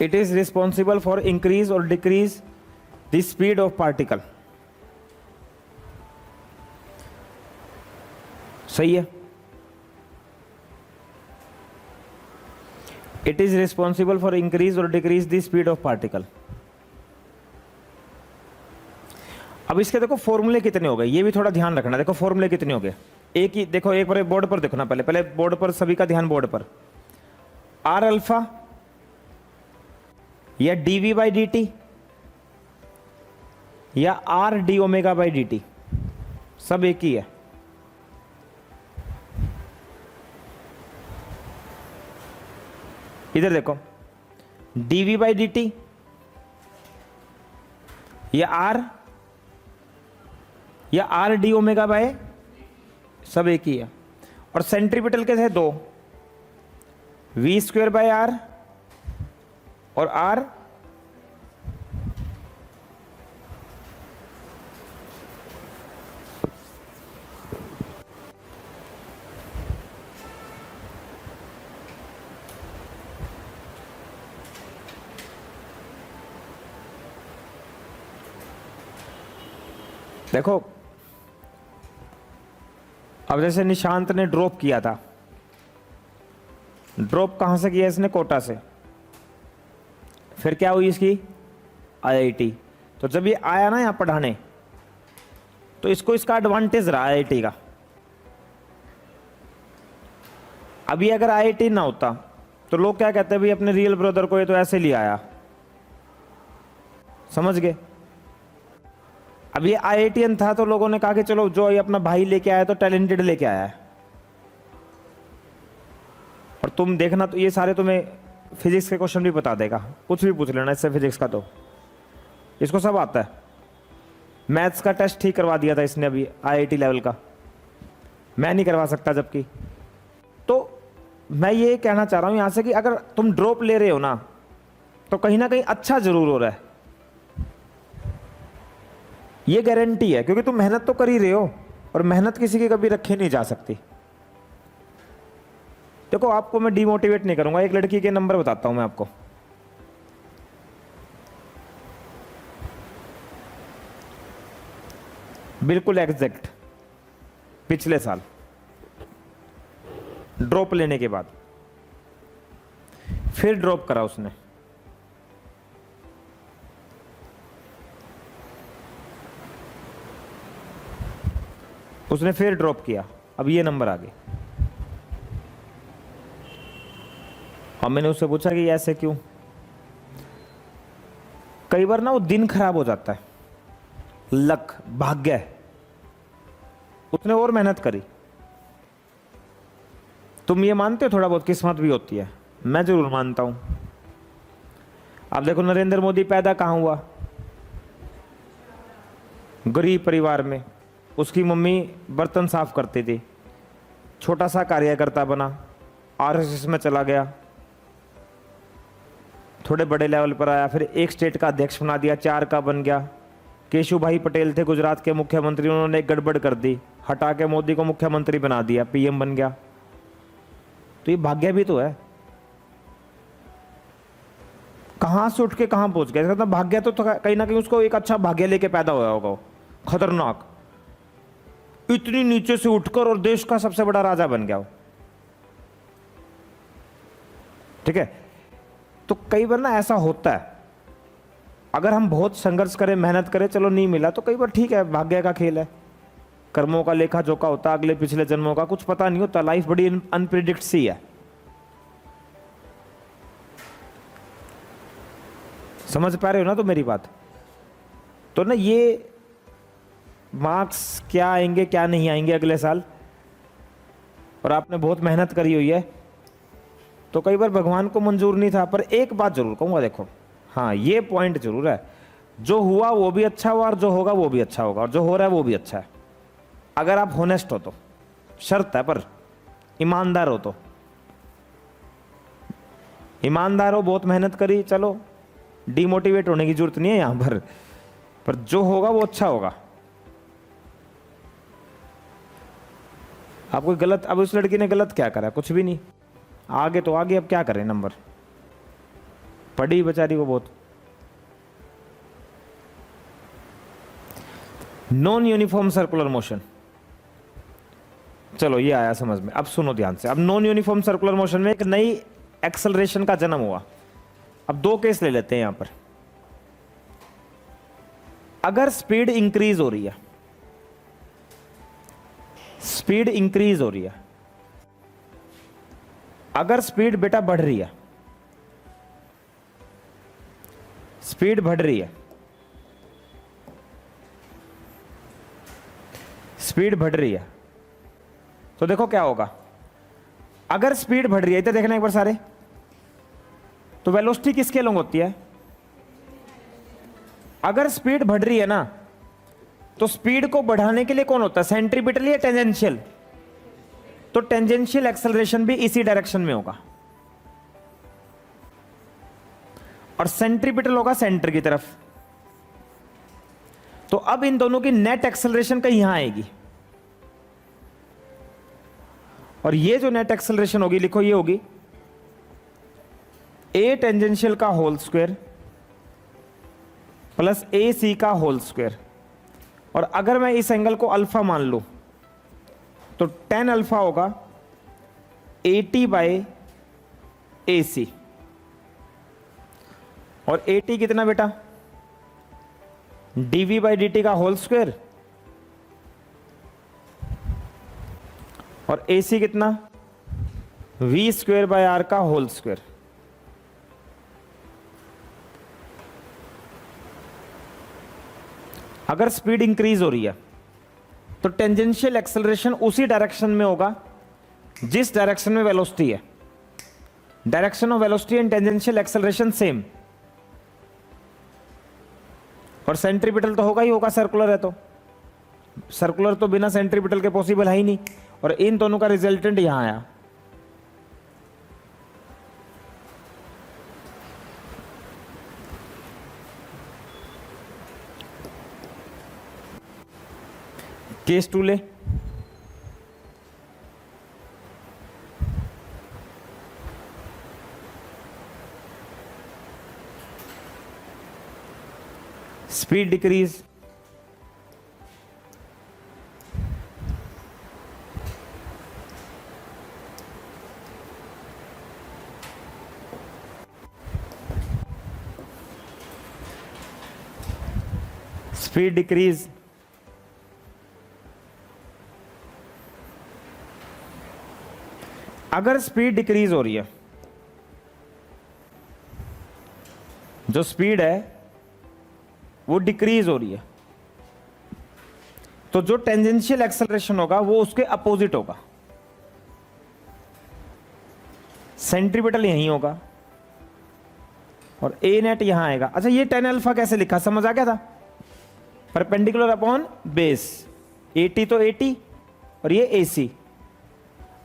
S1: It is responsible for increase or decrease the speed of particle. सही है। It is responsible for increase or decrease the speed of particle. अब इसके देखो फॉर्मूले कितने हो गए, ये भी थोड़ा ध्यान रखना। देखो फॉर्मूले कितने हो गए, एक ही देखो, एक बार बोर्ड पर देखो ना, पहले बोर्ड पर, सभी का ध्यान बोर्ड पर। आर अल्फा या dv बाई dt या R D omega by dt, सब एक ही है। इधर देखो, dv बाई dt या आर डी ओमेगा बाय, सब एक ही है। और सेंट्रीपिटल के थे दो, वी स्क्वेयर बाय आर और आर देखो। अब जैसे निशांत ने ड्रॉप किया था, ड्रॉप कहां से किया इसने? कोटा से। फिर क्या हुई इसकी? आईआईटी। तो जब ये आया ना यहां पढ़ाने, तो इसको इसका एडवांटेज रहा आईआईटी का, अभी अगर IIT ना होता तो लोग क्या कहते हैं, भाई अपने रियल ब्रदर को ये तो ऐसे ले आया, समझ गए। अब ये IITian था तो लोगों ने कहा कि चलो जो ये अपना भाई लेके आया तो टैलेंटेड लेके आया है। और तुम देखना तो ये सारे तुम्हें फिजिक्स के क्वेश्चन भी बता देगा, कुछ भी पूछ लेना इससे फिजिक्स का, तो इसको सब आता है। मैथ्स का टेस्ट ठीक करवा दिया था इसने अभी IIT लेवल का, मैं नहीं करवा सकता जबकि। तो मैं ये कहना चाह रहा हूं यहां से कि अगर तुम ड्रॉप ले रहे हो ना तो कहीं ना कहीं अच्छा जरूर हो रहा है, ये गारंटी है, क्योंकि तुम मेहनत तो कर ही रहे हो और मेहनत किसी की कभी रखी नहीं जा सकती। देखो आपको मैं डिमोटिवेट नहीं करूंगा, एक लड़की के नंबर बताता हूं मैं आपको। बिल्कुल एग्जैक्ट पिछले साल ड्रॉप लेने के बाद फिर ड्रॉप करा उसने, फिर ड्रॉप किया, अब ये नंबर आ गए। और मैंने उससे पूछा कि ऐसे क्यों। कई बार ना वो दिन खराब हो जाता है, लक भाग्य है, उसने और मेहनत करी। तुम ये मानते हो थोड़ा बहुत किस्मत भी होती है? मैं जरूर मानता हूं। आप देखो नरेंद्र मोदी पैदा कहां हुआ? गरीब परिवार में, उसकी मम्मी बर्तन साफ करती थी, छोटा सा कार्यकर्ता बना, RSS में चला गया, थोड़े बड़े लेवल पर आया, फिर एक स्टेट का अध्यक्ष बना दिया, 4 का बन गया। केशु भाई पटेल थे गुजरात के मुख्यमंत्री, उन्होंने एक गड़बड़ कर दी, हटा के मोदी को मुख्यमंत्री बना दिया, PM बन गया। तो ये भाग्य भी तो है, कहां से उठ के कहां पहुंच गया। मतलब भाग्य तो कहीं ना कहीं उसको एक अच्छा भाग्य लेके पैदा हुआ होगा, खतरनाक, इतनी नीचे से उठकर और देश का सबसे बड़ा राजा बन गया हो। ठीक है, तो कई बार ना ऐसा होता है, अगर हम बहुत संघर्ष करें, मेहनत करें, चलो नहीं मिला तो कई बार ठीक है, भाग्य का खेल है, कर्मों का लेखा जोखा होता, अगले पिछले जन्मों का कुछ पता नहीं होता, लाइफ बड़ी अनप्रिडिक्ट सी है। समझ पा रहे हो ना तो मेरी बात? तो ना ये मार्क्स क्या आएंगे क्या नहीं आएंगे अगले साल, और आपने बहुत मेहनत करी हुई है, तो कई बार भगवान को मंजूर नहीं था। पर एक बात जरूर कहूंगा, देखो हाँ ये पॉइंट जरूर है, जो हुआ वो भी अच्छा हुआ और जो होगा वो भी अच्छा होगा, और जो हो रहा है वो भी अच्छा है, अगर आप होनेस्ट हो तो। शर्त है पर ईमानदार हो तो। ईमानदार हो, बहुत मेहनत करी, चलो डिमोटिवेट होने की जरूरत नहीं है यहां पर जो होगा वो अच्छा होगा। आप कोई गलत, अब उस लड़की ने गलत क्या करा? कुछ भी नहीं, आगे तो आगे, अब क्या करें, नंबर पड़ी बेचारी को बहुत। नॉन यूनिफॉर्म सर्कुलर मोशन, चलो ये आया समझ में। अब सुनो ध्यान से, अब नॉन यूनिफॉर्म सर्कुलर मोशन में एक नई एक्सेलरेशन का जन्म हुआ। अब 2 केस ले लेते हैं यहां पर। अगर स्पीड इंक्रीज हो रही है, स्पीड इंक्रीज हो रही है, अगर स्पीड बेटा बढ़ रही है, स्पीड बढ़ रही है, स्पीड बढ़ रही है, तो देखो क्या होगा। अगर स्पीड बढ़ रही है, इधर देखना एक बार सारे, तो वेलोसिटी किसके अलॉन्ग होती है? अगर स्पीड बढ़ रही है ना, तो स्पीड को बढ़ाने के लिए कौन होता है? सेंट्रीपिटल या टेंजेंशियल? तो टेंजेंशियल एक्सेलरेशन भी इसी डायरेक्शन में होगा, और सेंट्रीपिटल होगा सेंटर की तरफ। तो अब इन दोनों की नेट एक्सेलरेशन कहीं यहां आएगी, और ये जो नेट एक्सेलरेशन होगी, लिखो ये होगी A टेंजेंशियल का होल स्क्वायर प्लस AC का होल स्क्वायर। और अगर मैं इस एंगल को अल्फा मान लूं तो tan अल्फा होगा 80 बाय AC, और 80 कितना बेटा? dv बाई dt का होल स्क्वायर, और AC कितना? वी स्क्वेयर बाय आर का होल स्क्वेयर। अगर स्पीड इंक्रीज हो रही है तो टेंजेंशियल एक्सेलरेशन उसी डायरेक्शन में होगा जिस डायरेक्शन में वेलोसिटी है। Direction of velocity and tangential acceleration same. और सेंट्रीपिटल तो होगा ही होगा, सर्कुलर है तो। सर्कुलर तो बिना सेंट्रीपिटल के पॉसिबल है ही नहीं। और इन दोनों का रिजल्टेंट यहां आया। केस 2 ले। स्पीड डिक्रीज, स्पीड डिक्रीज, अगर स्पीड डिक्रीज हो रही है, जो स्पीड है वो डिक्रीज हो रही है, तो जो टेंजेंशियल एक्सेलरेशन होगा वो उसके अपोजिट होगा। सेंट्रीपिटल यहीं होगा और ए नेट यहां आएगा। अच्छा, ये टेन अल्फा कैसे लिखा, समझ आ गया था? परपेंडिकुलर अपॉन बेस, 80 तो 80 और ये AC।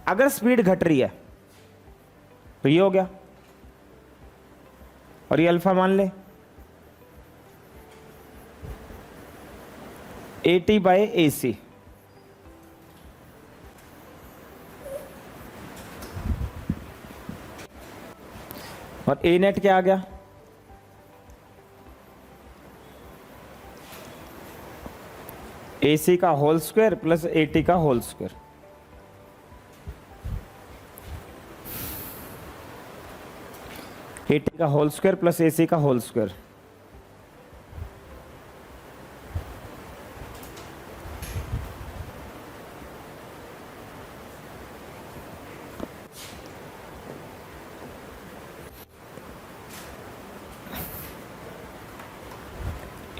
S1: अगर स्पीड घट रही है तो ये हो गया, और ये अल्फा मान ले 80 बाय AC। और ए नेट क्या आ गया, AC का होल स्क्वायर प्लस 80 का होल स्क्वायर। एटी का होल स्क्वायर प्लस AC का होल स्क्वायर।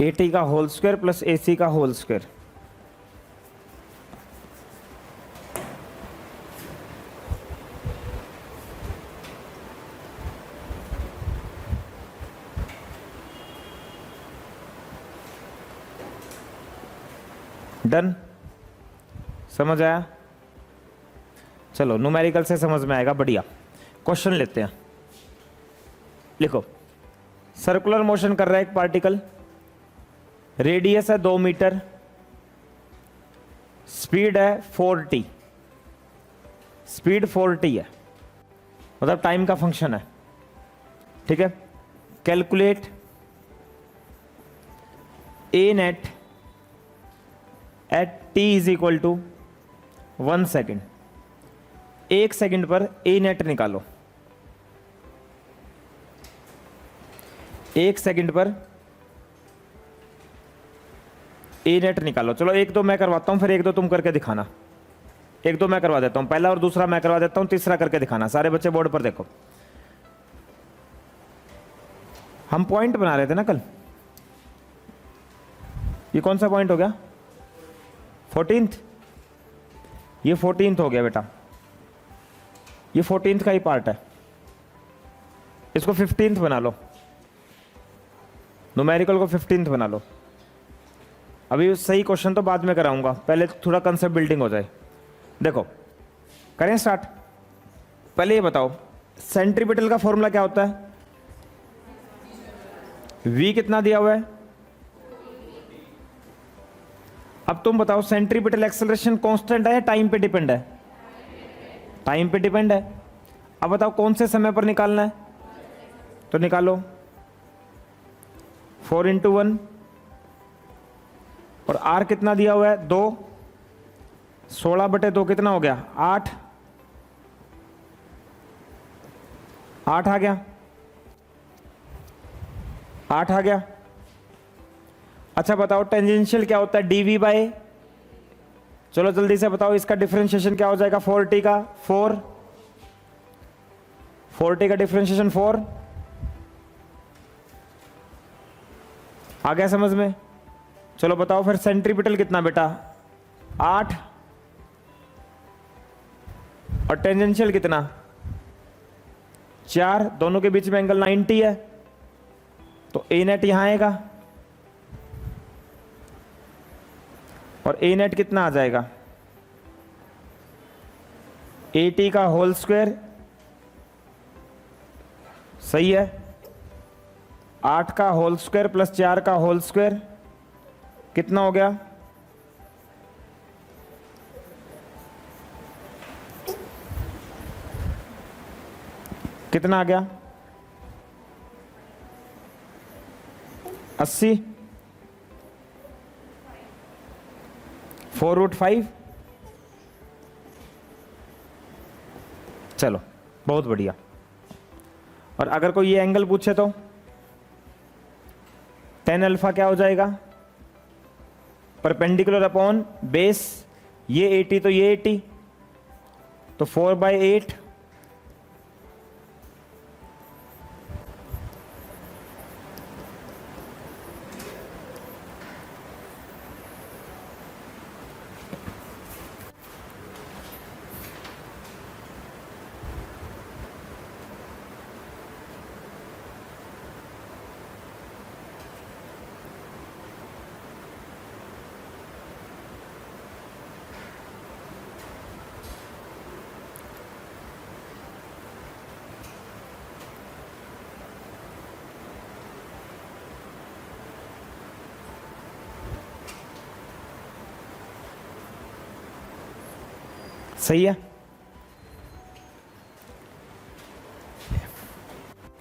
S1: एटी का होल स्क्वायर प्लस AC का होल स्क्वायर। डन, समझ आया? चलो न्यूमेरिकल से समझ में आएगा, बढ़िया। क्वेश्चन लेते हैं, लिखो। सर्कुलर मोशन कर रहा है एक पार्टिकल, रेडियस है 2 मीटर, स्पीड है 4t, स्पीड 4t है, मतलब टाइम का फंक्शन है, ठीक है। Calculate a net at t is equal to 1 second. 1 second पर ए नेट निकालो, 1 सेकेंड पर ए नेट निकालो। चलो 1-2 मैं करवाता हूं, फिर 1-2 तुम करके दिखाना। 1-2 मैं करवा देता हूं, पहला और दूसरा मैं करवा देता हूं, तीसरा करके दिखाना। सारे बच्चे बोर्ड पर देखो। हम पॉइंट बना रहे थे ना कल, ये कौन सा पॉइंट हो गया? 14th। ये 14th हो गया बेटा, ये 14th का ही पार्ट है। इसको 15th बना लो, न्यूमेरिकल को 15th बना लो। अभी सही क्वेश्चन तो बाद में कराऊंगा, पहले थोड़ा कंसेप्ट बिल्डिंग हो जाए। देखो, करें स्टार्ट। पहले ये बताओ, सेंट्रीपिटल का फॉर्मूला क्या होता है? V कितना दिया हुआ है? अब तुम बताओ, सेंट्रीपिटल एक्सेलरेशन कांस्टेंट है या टाइम पे डिपेंड है? टाइम पे डिपेंड है। अब बताओ कौन से समय पर निकालना है, तो निकालो। 4 × 1 और R कितना दिया हुआ है? 2। 16/2 कितना हो गया? 8। 8 आ गया, 8 आ गया। अच्छा बताओ, टेंजेंशियल क्या होता है? dv बाय, चलो जल्दी से बताओ, इसका डिफरेंशिएशन क्या हो जाएगा? 4t का 4 40 का डिफरेंशिएशन 4। आ गया समझ में? चलो बताओ फिर सेंट्रीपिटल कितना बेटा? 8 और टेंजेंशियल कितना? 4। दोनों के बीच में एंगल 90 है, तो ए नेट यहां आएगा और ए नेट कितना आ जाएगा? 80 का होल स्क्वायर, सही है। 8 का होल स्क्वायर प्लस 4 का होल स्क्वायर कितना हो गया? कितना आ गया? 80। 4√5। चलो बहुत बढ़िया। और अगर कोई ये एंगल पूछे तो tan अल्फा क्या हो जाएगा? परपेंडिकुलर अपॉन बेस, ये 80 तो ये 80, तो 4/8। सही है।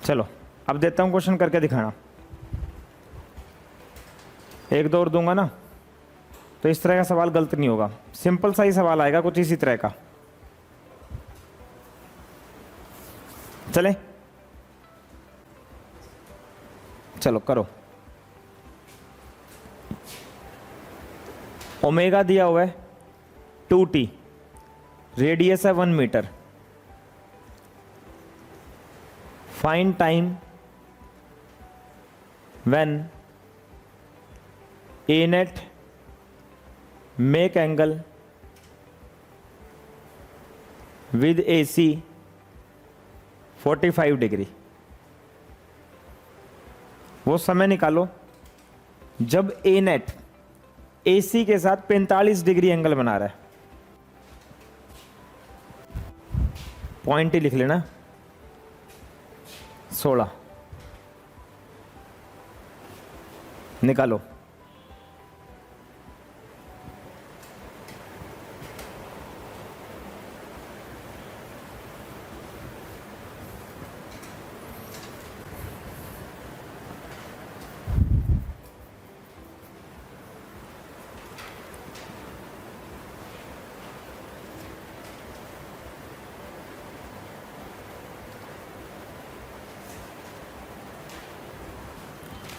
S1: चलो अब देता हूं क्वेश्चन करके दिखाना। एक दो और दूंगा ना तो इस तरह का सवाल गलत नहीं होगा, सिंपल सा ही सवाल आएगा कुछ इसी तरह का। चले चलो करो। ओमेगा दिया हुआ है 2t, रेडियस है 1 metre. Find time when a net make angle with AC 45 degree. वो समय निकालो जब ए नेट AC के साथ 45 डिग्री एंगल बना रहा है। पॉइंट ही लिख लेना 16। निकालो।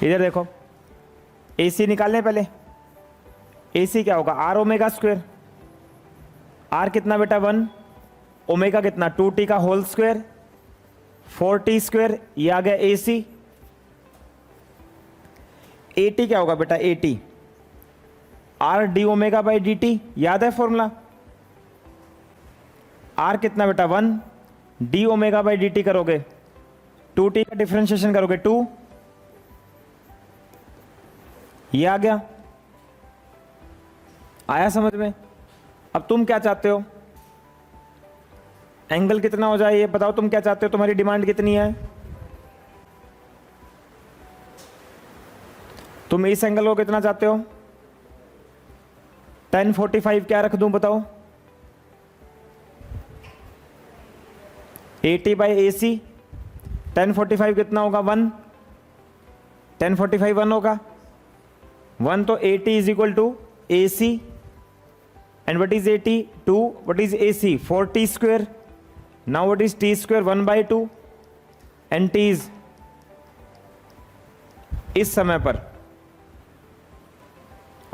S1: इधर देखो, AC निकालने पहले। AC क्या होगा? R omega square. R कितना बेटा? 1। ओमेगा कितना? 2t का होल स्क्वायर 4t स्क्वायर। ये आ गया AC। AT क्या होगा बेटा? AT R d omega by dt, याद है फॉर्मूला? R कितना बेटा? 1। d ओमेगा बाई dt करोगे 2t का डिफरेंशिएशन करोगे 2, ये आ गया। आया समझ में? अब तुम क्या चाहते हो? एंगल कितना हो जाए ये बताओ। तुम क्या चाहते हो? तुम्हारी डिमांड कितनी है? तुम इस एंगल को कितना चाहते हो? tan 45 क्या रख दूं बताओ? 80/AC। tan 45 कितना होगा? 1। tan 45 1 होगा। 1 तो 80 is equal to AC and what is 80? 2। What is AC? 4t square. Now what is t square? 1/2 and t is इस समय पर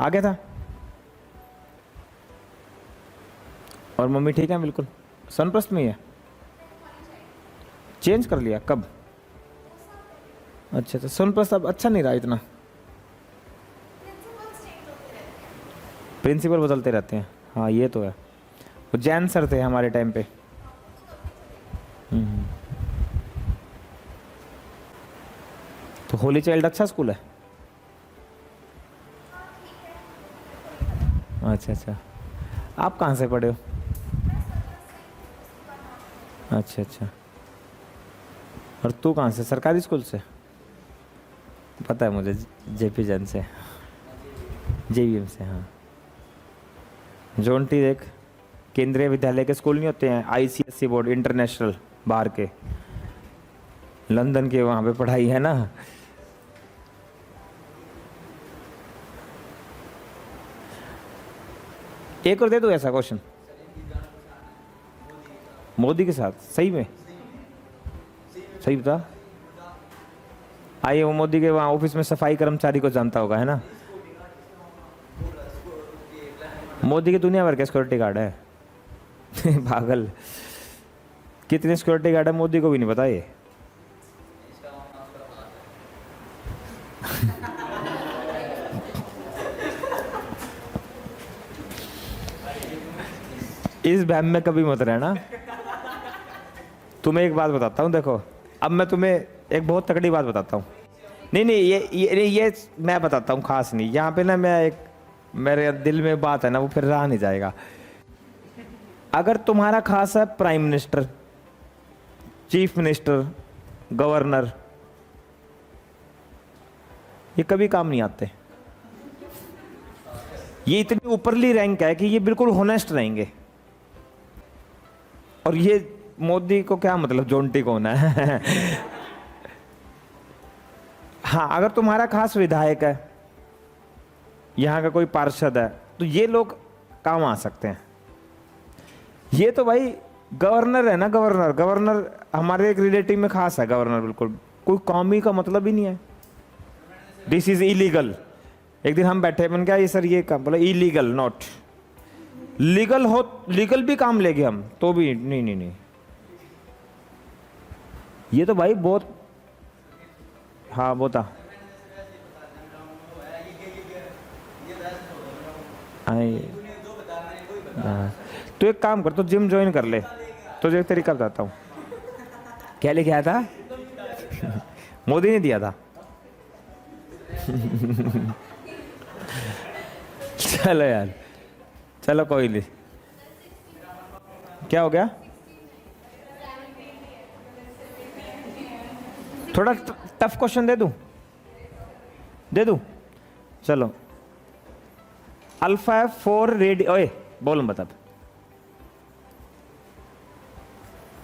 S1: आ गया था। और मम्मी ठीक है? बिल्कुल सनप्रस्थ में ही है। चेंज कर लिया कब? अच्छा अच्छा, सोनप्रकाश अब अच्छा नहीं रहा इतना। प्रिंसिपल बदलते रहते हैं, हाँ ये तो है। वो जैन सर थे हमारे टाइम पे। हम्म। तो होली चाइल्ड अच्छा स्कूल है? अच्छा अच्छा, आप कहाँ से पढ़े हो? अच्छा अच्छा, और तू कहाँ से? सरकारी स्कूल से? पता है मुझे, जेपी जैन से, जेवीएम से। हाँ, जोंटी देख, केंद्रीय विद्यालय के स्कूल नहीं होते हैं, आईसीएसई बोर्ड इंटरनेशनल, बाहर के, लंदन के, वहाँ पे पढ़ाई है ना। एक और दे दो ऐसा क्वेश्चन, मोदी के साथ? सही में? सही बता। आइए, वो मोदी के वहाँ ऑफिस में सफाई कर्मचारी को जानता होगा, है ना? मोदी की दुनिया भर के सिक्योरिटी गार्ड है। पागल, कितने सिक्योरिटी गार्ड है मोदी को भी नहीं पता ये। इस वहम में कभी मत रहना। तुम्हें एक बात बताता हूँ, देखो अब मैं तुम्हें एक बहुत तगड़ी बात बताता हूँ। नहीं नहीं, ये मैं बताता हूँ, खास नहीं, यहाँ पे ना मैं एक, मेरे दिल में बात है ना, वो फिर रहा नहीं जाएगा। अगर तुम्हारा खास है prime minister, chief minister, governor, ये कभी काम नहीं आते। ये इतनी ऊपरली रैंक है कि ये बिल्कुल होनेस्ट रहेंगे। और ये मोदी को क्या मतलब, जोंटी कौन है? हाँ, अगर तुम्हारा खास विधायक है, यहाँ का कोई पार्षद है, तो ये लोग काम आ सकते हैं। ये तो भाई गवर्नर है ना, गवर्नर, गवर्नर हमारे एक रिलेटिव में खास है गवर्नर, बिल्कुल कोई कौमी का मतलब ही नहीं है। This is illegal. एक दिन हम बैठे, मैंने कहा ये सर ये काम, बोला इलीगल नॉट लीगल। हो लीगल भी काम लेंगे हम तो भी नहीं नहीं नहीं, ये तो भाई बहुत। हाँ बता। हाँ, तो एक काम कर, तो जिम ज्वाइन कर ले, तुझे एक तरीका बताता हूँ। क्या लेके आया था? मोदी ने दिया था। चलो यार, चलो कोई नहीं। क्या हो गया? थोड़ा टफ क्वेश्चन दे दूं? दे दूं? चलो, अल्फा 4 ओए बोल बता।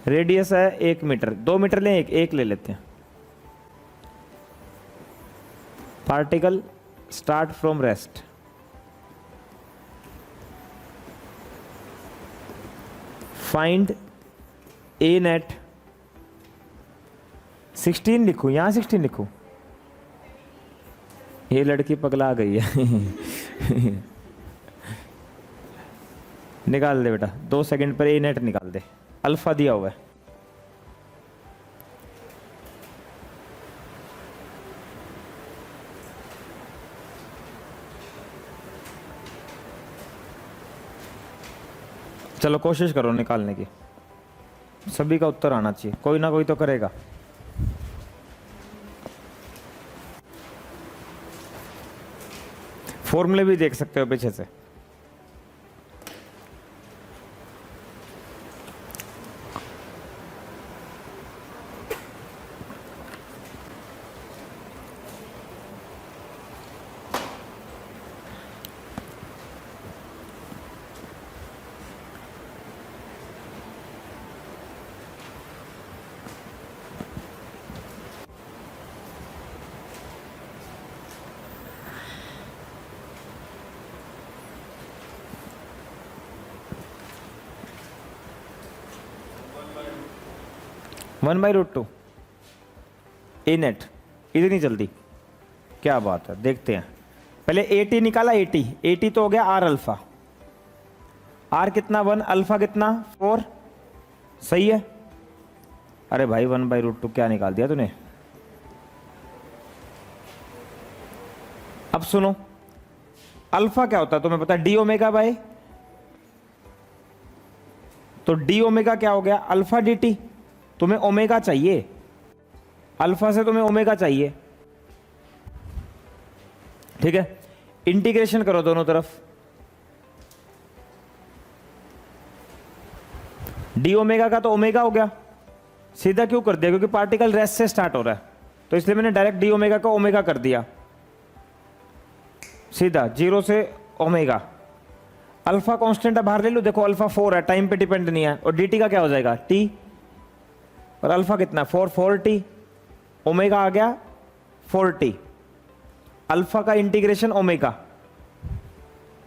S1: रेडियस है 1 मीटर, 2 मीटर लें, एक ले लेते हैं। Particle start from rest, find A net. 16 लिखूं? यहां 16 लिखूं? ये लड़की पगला गई है। निकाल दे बेटा, 2 सेकंड पर ए नेट निकाल दे। अल्फा दिया हुआ है। चलो कोशिश करो निकालने की, सभी का उत्तर आना चाहिए, कोई ना कोई तो करेगा। फॉर्मूले भी देख सकते हो पीछे से। One by root 2 a net, इतनी जल्दी? क्या बात है, देखते हैं। पहले 80 निकाला, 80 तो हो गया आर अल्फा। आर कितना 1, अल्फा कितना 4, सही है। अरे भाई 1/√2 क्या निकाल दिया तूने। अब सुनो, अल्फा क्या होता है तुम्हें पता है, डी ओमेगा बाय, तो डी ओमेगा क्या हो गया, अल्फा डी टी। तुम्हें ओमेगा चाहिए, अल्फा से तुम्हें ओमेगा चाहिए, ठीक है। इंटीग्रेशन करो दोनों तरफ, डी ओमेगा का तो ओमेगा हो गया, सीधा क्यों कर दिया, क्योंकि पार्टिकल रेस्ट से स्टार्ट हो रहा है, तो इसलिए मैंने डायरेक्ट डी ओमेगा का ओमेगा कर दिया, सीधा 0 से ओमेगा। अल्फा कांस्टेंट है, बाहर ले लो, देखो अल्फा 4 है, टाइम पे डिपेंड नहीं है, और डी टी का क्या हो जाएगा टी, और अल्फा कितना 4 टी, ओमेगा आ गया 4t। अल्फा का इंटीग्रेशन ओमेगा,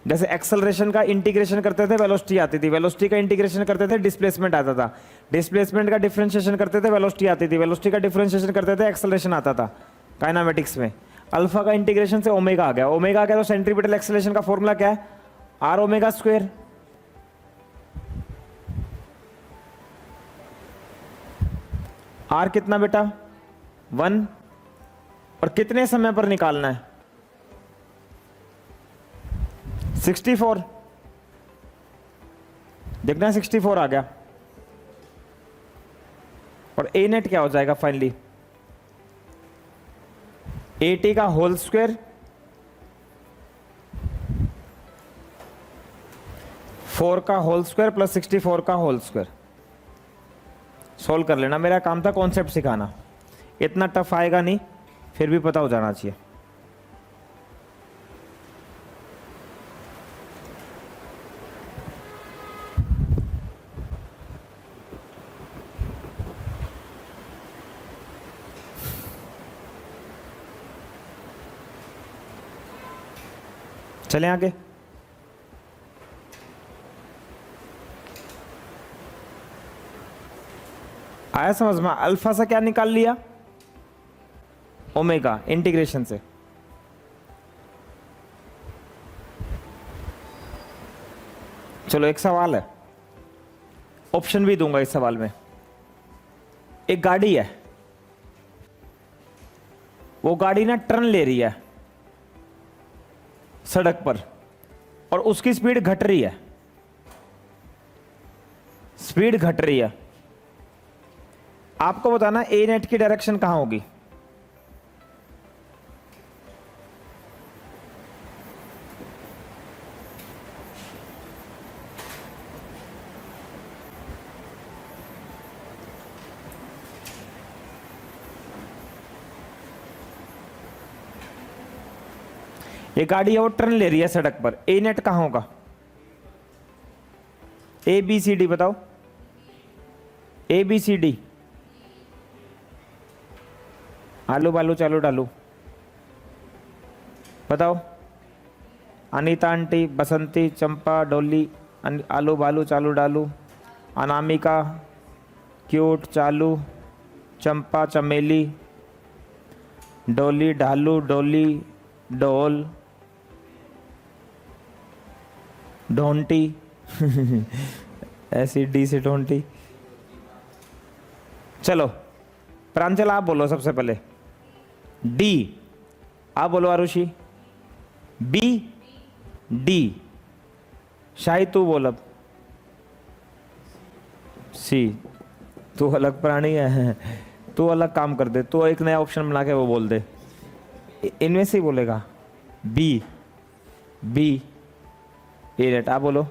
S1: जैसे एक्सेलरेशन का इंटीग्रेशन करते थे वेलोसिटी आती थी, वेलोसिटी का इंटीग्रेशन करते थे डिस्प्लेसमेंट आता था, डिस्प्लेसमेंट का डिफरेंशिएशन करते थे वेलोसिटी आती थी, वेलोसिटी का डिफरेंशिएशन करते थे एक्सेलरेशन आता था काइनेमेटिक्स में। अल्फा का इंटीग्रेशन से ओमेगा आ गया, ओमेगा आ गया तो सेंट्रीपिटल एक्सेलरेशन का फॉर्मूला क्या है, आर ओमेगा स्क्वायर। आर कितना बेटा 1, और कितने समय पर निकालना है 64, देखना 64 आ गया, और ए नेट क्या हो जाएगा फाइनली, ए टी का होल स्क्वायर 4 का होल स्क्वायर प्लस 64 का होल स्क्वायर। सोल्व कर लेना, मेरा काम था कॉन्सेप्ट सिखाना, इतना टफ आएगा नहीं, फिर भी पता हो जाना चाहिए। चलें आगे। आया समझ में, अल्फा से क्या निकाल लिया ओमेगा इंटीग्रेशन से। चलो एक सवाल है, ऑप्शन भी दूंगा इस सवाल में। एक गाड़ी है, वो गाड़ी ना टर्न ले रही है सड़क पर, और उसकी स्पीड घट रही है, स्पीड घट रही है। आपको बताना ए नेट की डायरेक्शन कहां होगी। ये गाड़ी है वो टर्न ले रही है सड़क पर, ए नेट कहां होगा, ए बी सी डी बताओ, ए बी सी डी, आलू बालू चालू डालू बताओ, अनीता आंटी, बसंती, चंपा, डोली, आलू बालू चालू डालू, अनामिका, क्यूट, चालू, चंपा, चमेली, डोली, ढालू, डोली, डोल, ढोंटी ऐसी डी से ढोंटी। चलो प्रांजल आप बोलो सबसे पहले, डी, आप बोलो आरुषि, बी, डी, शाही तू बोल अब, सी, तू अलग प्राणी है, तू अलग काम कर दे, तू एक नया ऑप्शन बना के वो बोल दे, इनमें से ही बोलेगा, बी, बी ए नेट, आप बोलो,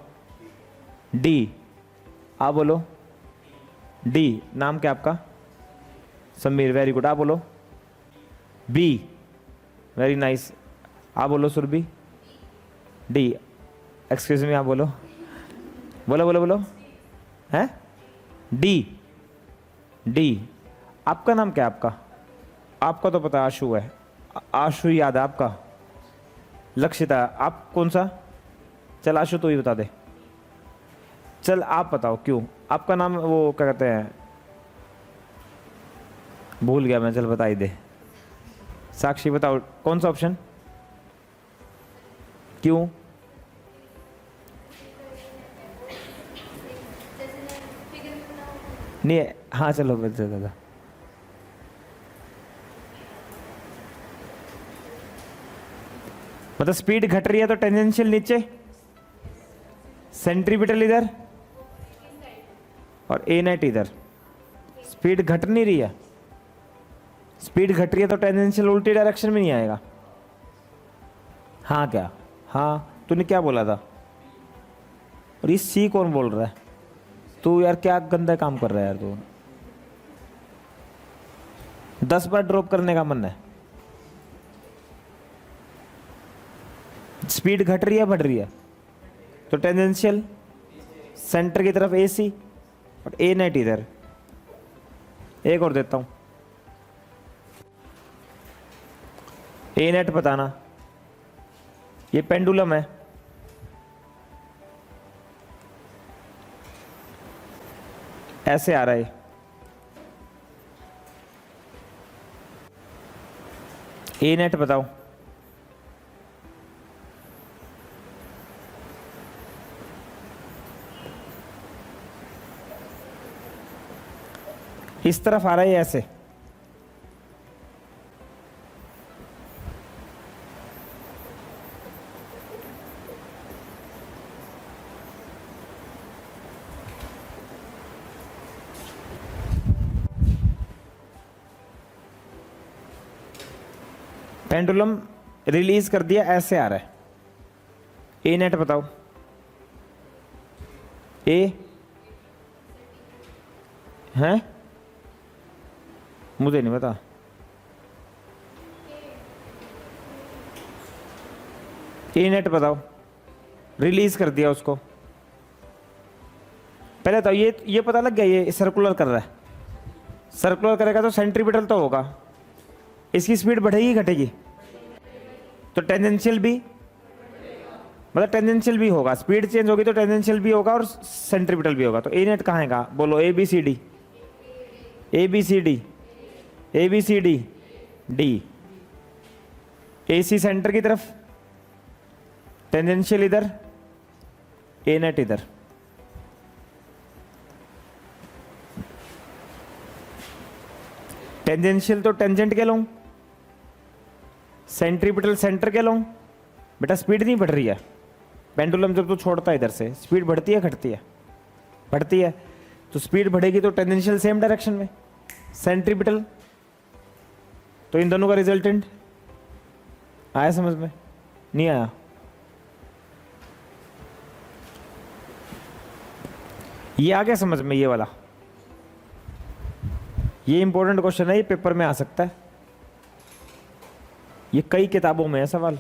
S1: डी, आप बोलो, डी, नाम क्या आपका, समीर, वेरी गुड, आप बोलो, बी, वेरी नाइस, आप बोलो सुरभि, डी, एक्सक्यूज मी, आप बोलो, बोलो बोलो बोलो, हैं, डी, डी, आपका नाम क्या है आपका, आपका तो पता आशु है, आशु याद है आपका, लक्षिता, आप कौन सा, चल आशु तो ही बता दे, चल आप बताओ क्यों, आपका नाम वो क्या कहते हैं, भूल गया मैं, चल बता ही दे, साक्षी बताओ कौन सा ऑप्शन, क्यों, नहीं, हाँ चलो बता दादा। मतलब स्पीड घट रही है तो टेंजेंशियल नीचे, सेंट्रीपिटल इधर और ए नेट इधर। स्पीड घट नहीं रही है, स्पीड घट रही है तो टेंजेंशियल उल्टी डायरेक्शन में नहीं आएगा। हाँ क्या, हाँ तूने क्या बोला था? और ये सी कौन बोल रहा है? तू यार क्या गंदा काम कर रहा है यार तू। 10 बार ड्रॉप करने का मन है। स्पीड घट रही है बढ़ रही है? तो टेंजेंशियल सेंटर की तरफ ए सी और ए नेट इधर। एक और देता हूं, ए नेट बताना। ये पेंडुलम है, ऐसे आ रहा है। ए नेट बताओ। इस तरफ आ रहा है ऐसे। पेंडुलम रिलीज कर दिया, ऐसे आ रहा है। ए नेट बताओ। ए हैं, मुझे नहीं पता। ए नेट बताओ, रिलीज कर दिया उसको। पहले तो ये पता लग गया ये सर्कुलर कर रहा है। सर्कुलर करेगा तो सेंट्रीपिटल तो होगा, इसकी स्पीड बढ़ेगी घटेगी? तो टेंजेंशियल भी, मतलब टेंजेंशियल भी होगा। स्पीड चेंज होगी तो टेंजेंशियल भी होगा और सेंट्रीपिटल भी होगा। तो ए नेट कहाँ है? कहाँ बोलो? A B C D, A B C D, A B C D D. A C centre की तरफ, टेंजेंशियल इधर, ए नेट इधर। टेंजेंशियल तो टेंजेंट के लूं, सेंट्रीपिटल सेंटर के लूं। बेटा स्पीड नहीं बढ़ रही है। पेंडुलम जब तो छोड़ता है इधर से, स्पीड बढ़ती है घटती है? बढ़ती है। तो स्पीड बढ़ेगी तो टेंजेंशियल सेम डायरेक्शन में, सेंट्रीपिटल। तो इन दोनों का रिजल्टेंट आया समझ में? नहीं आया? ये आ गया समझ में? ये वाला, ये इंपॉर्टेंट क्वेश्चन है, ये पेपर में आ सकता है, ये कई किताबों में है सवाल।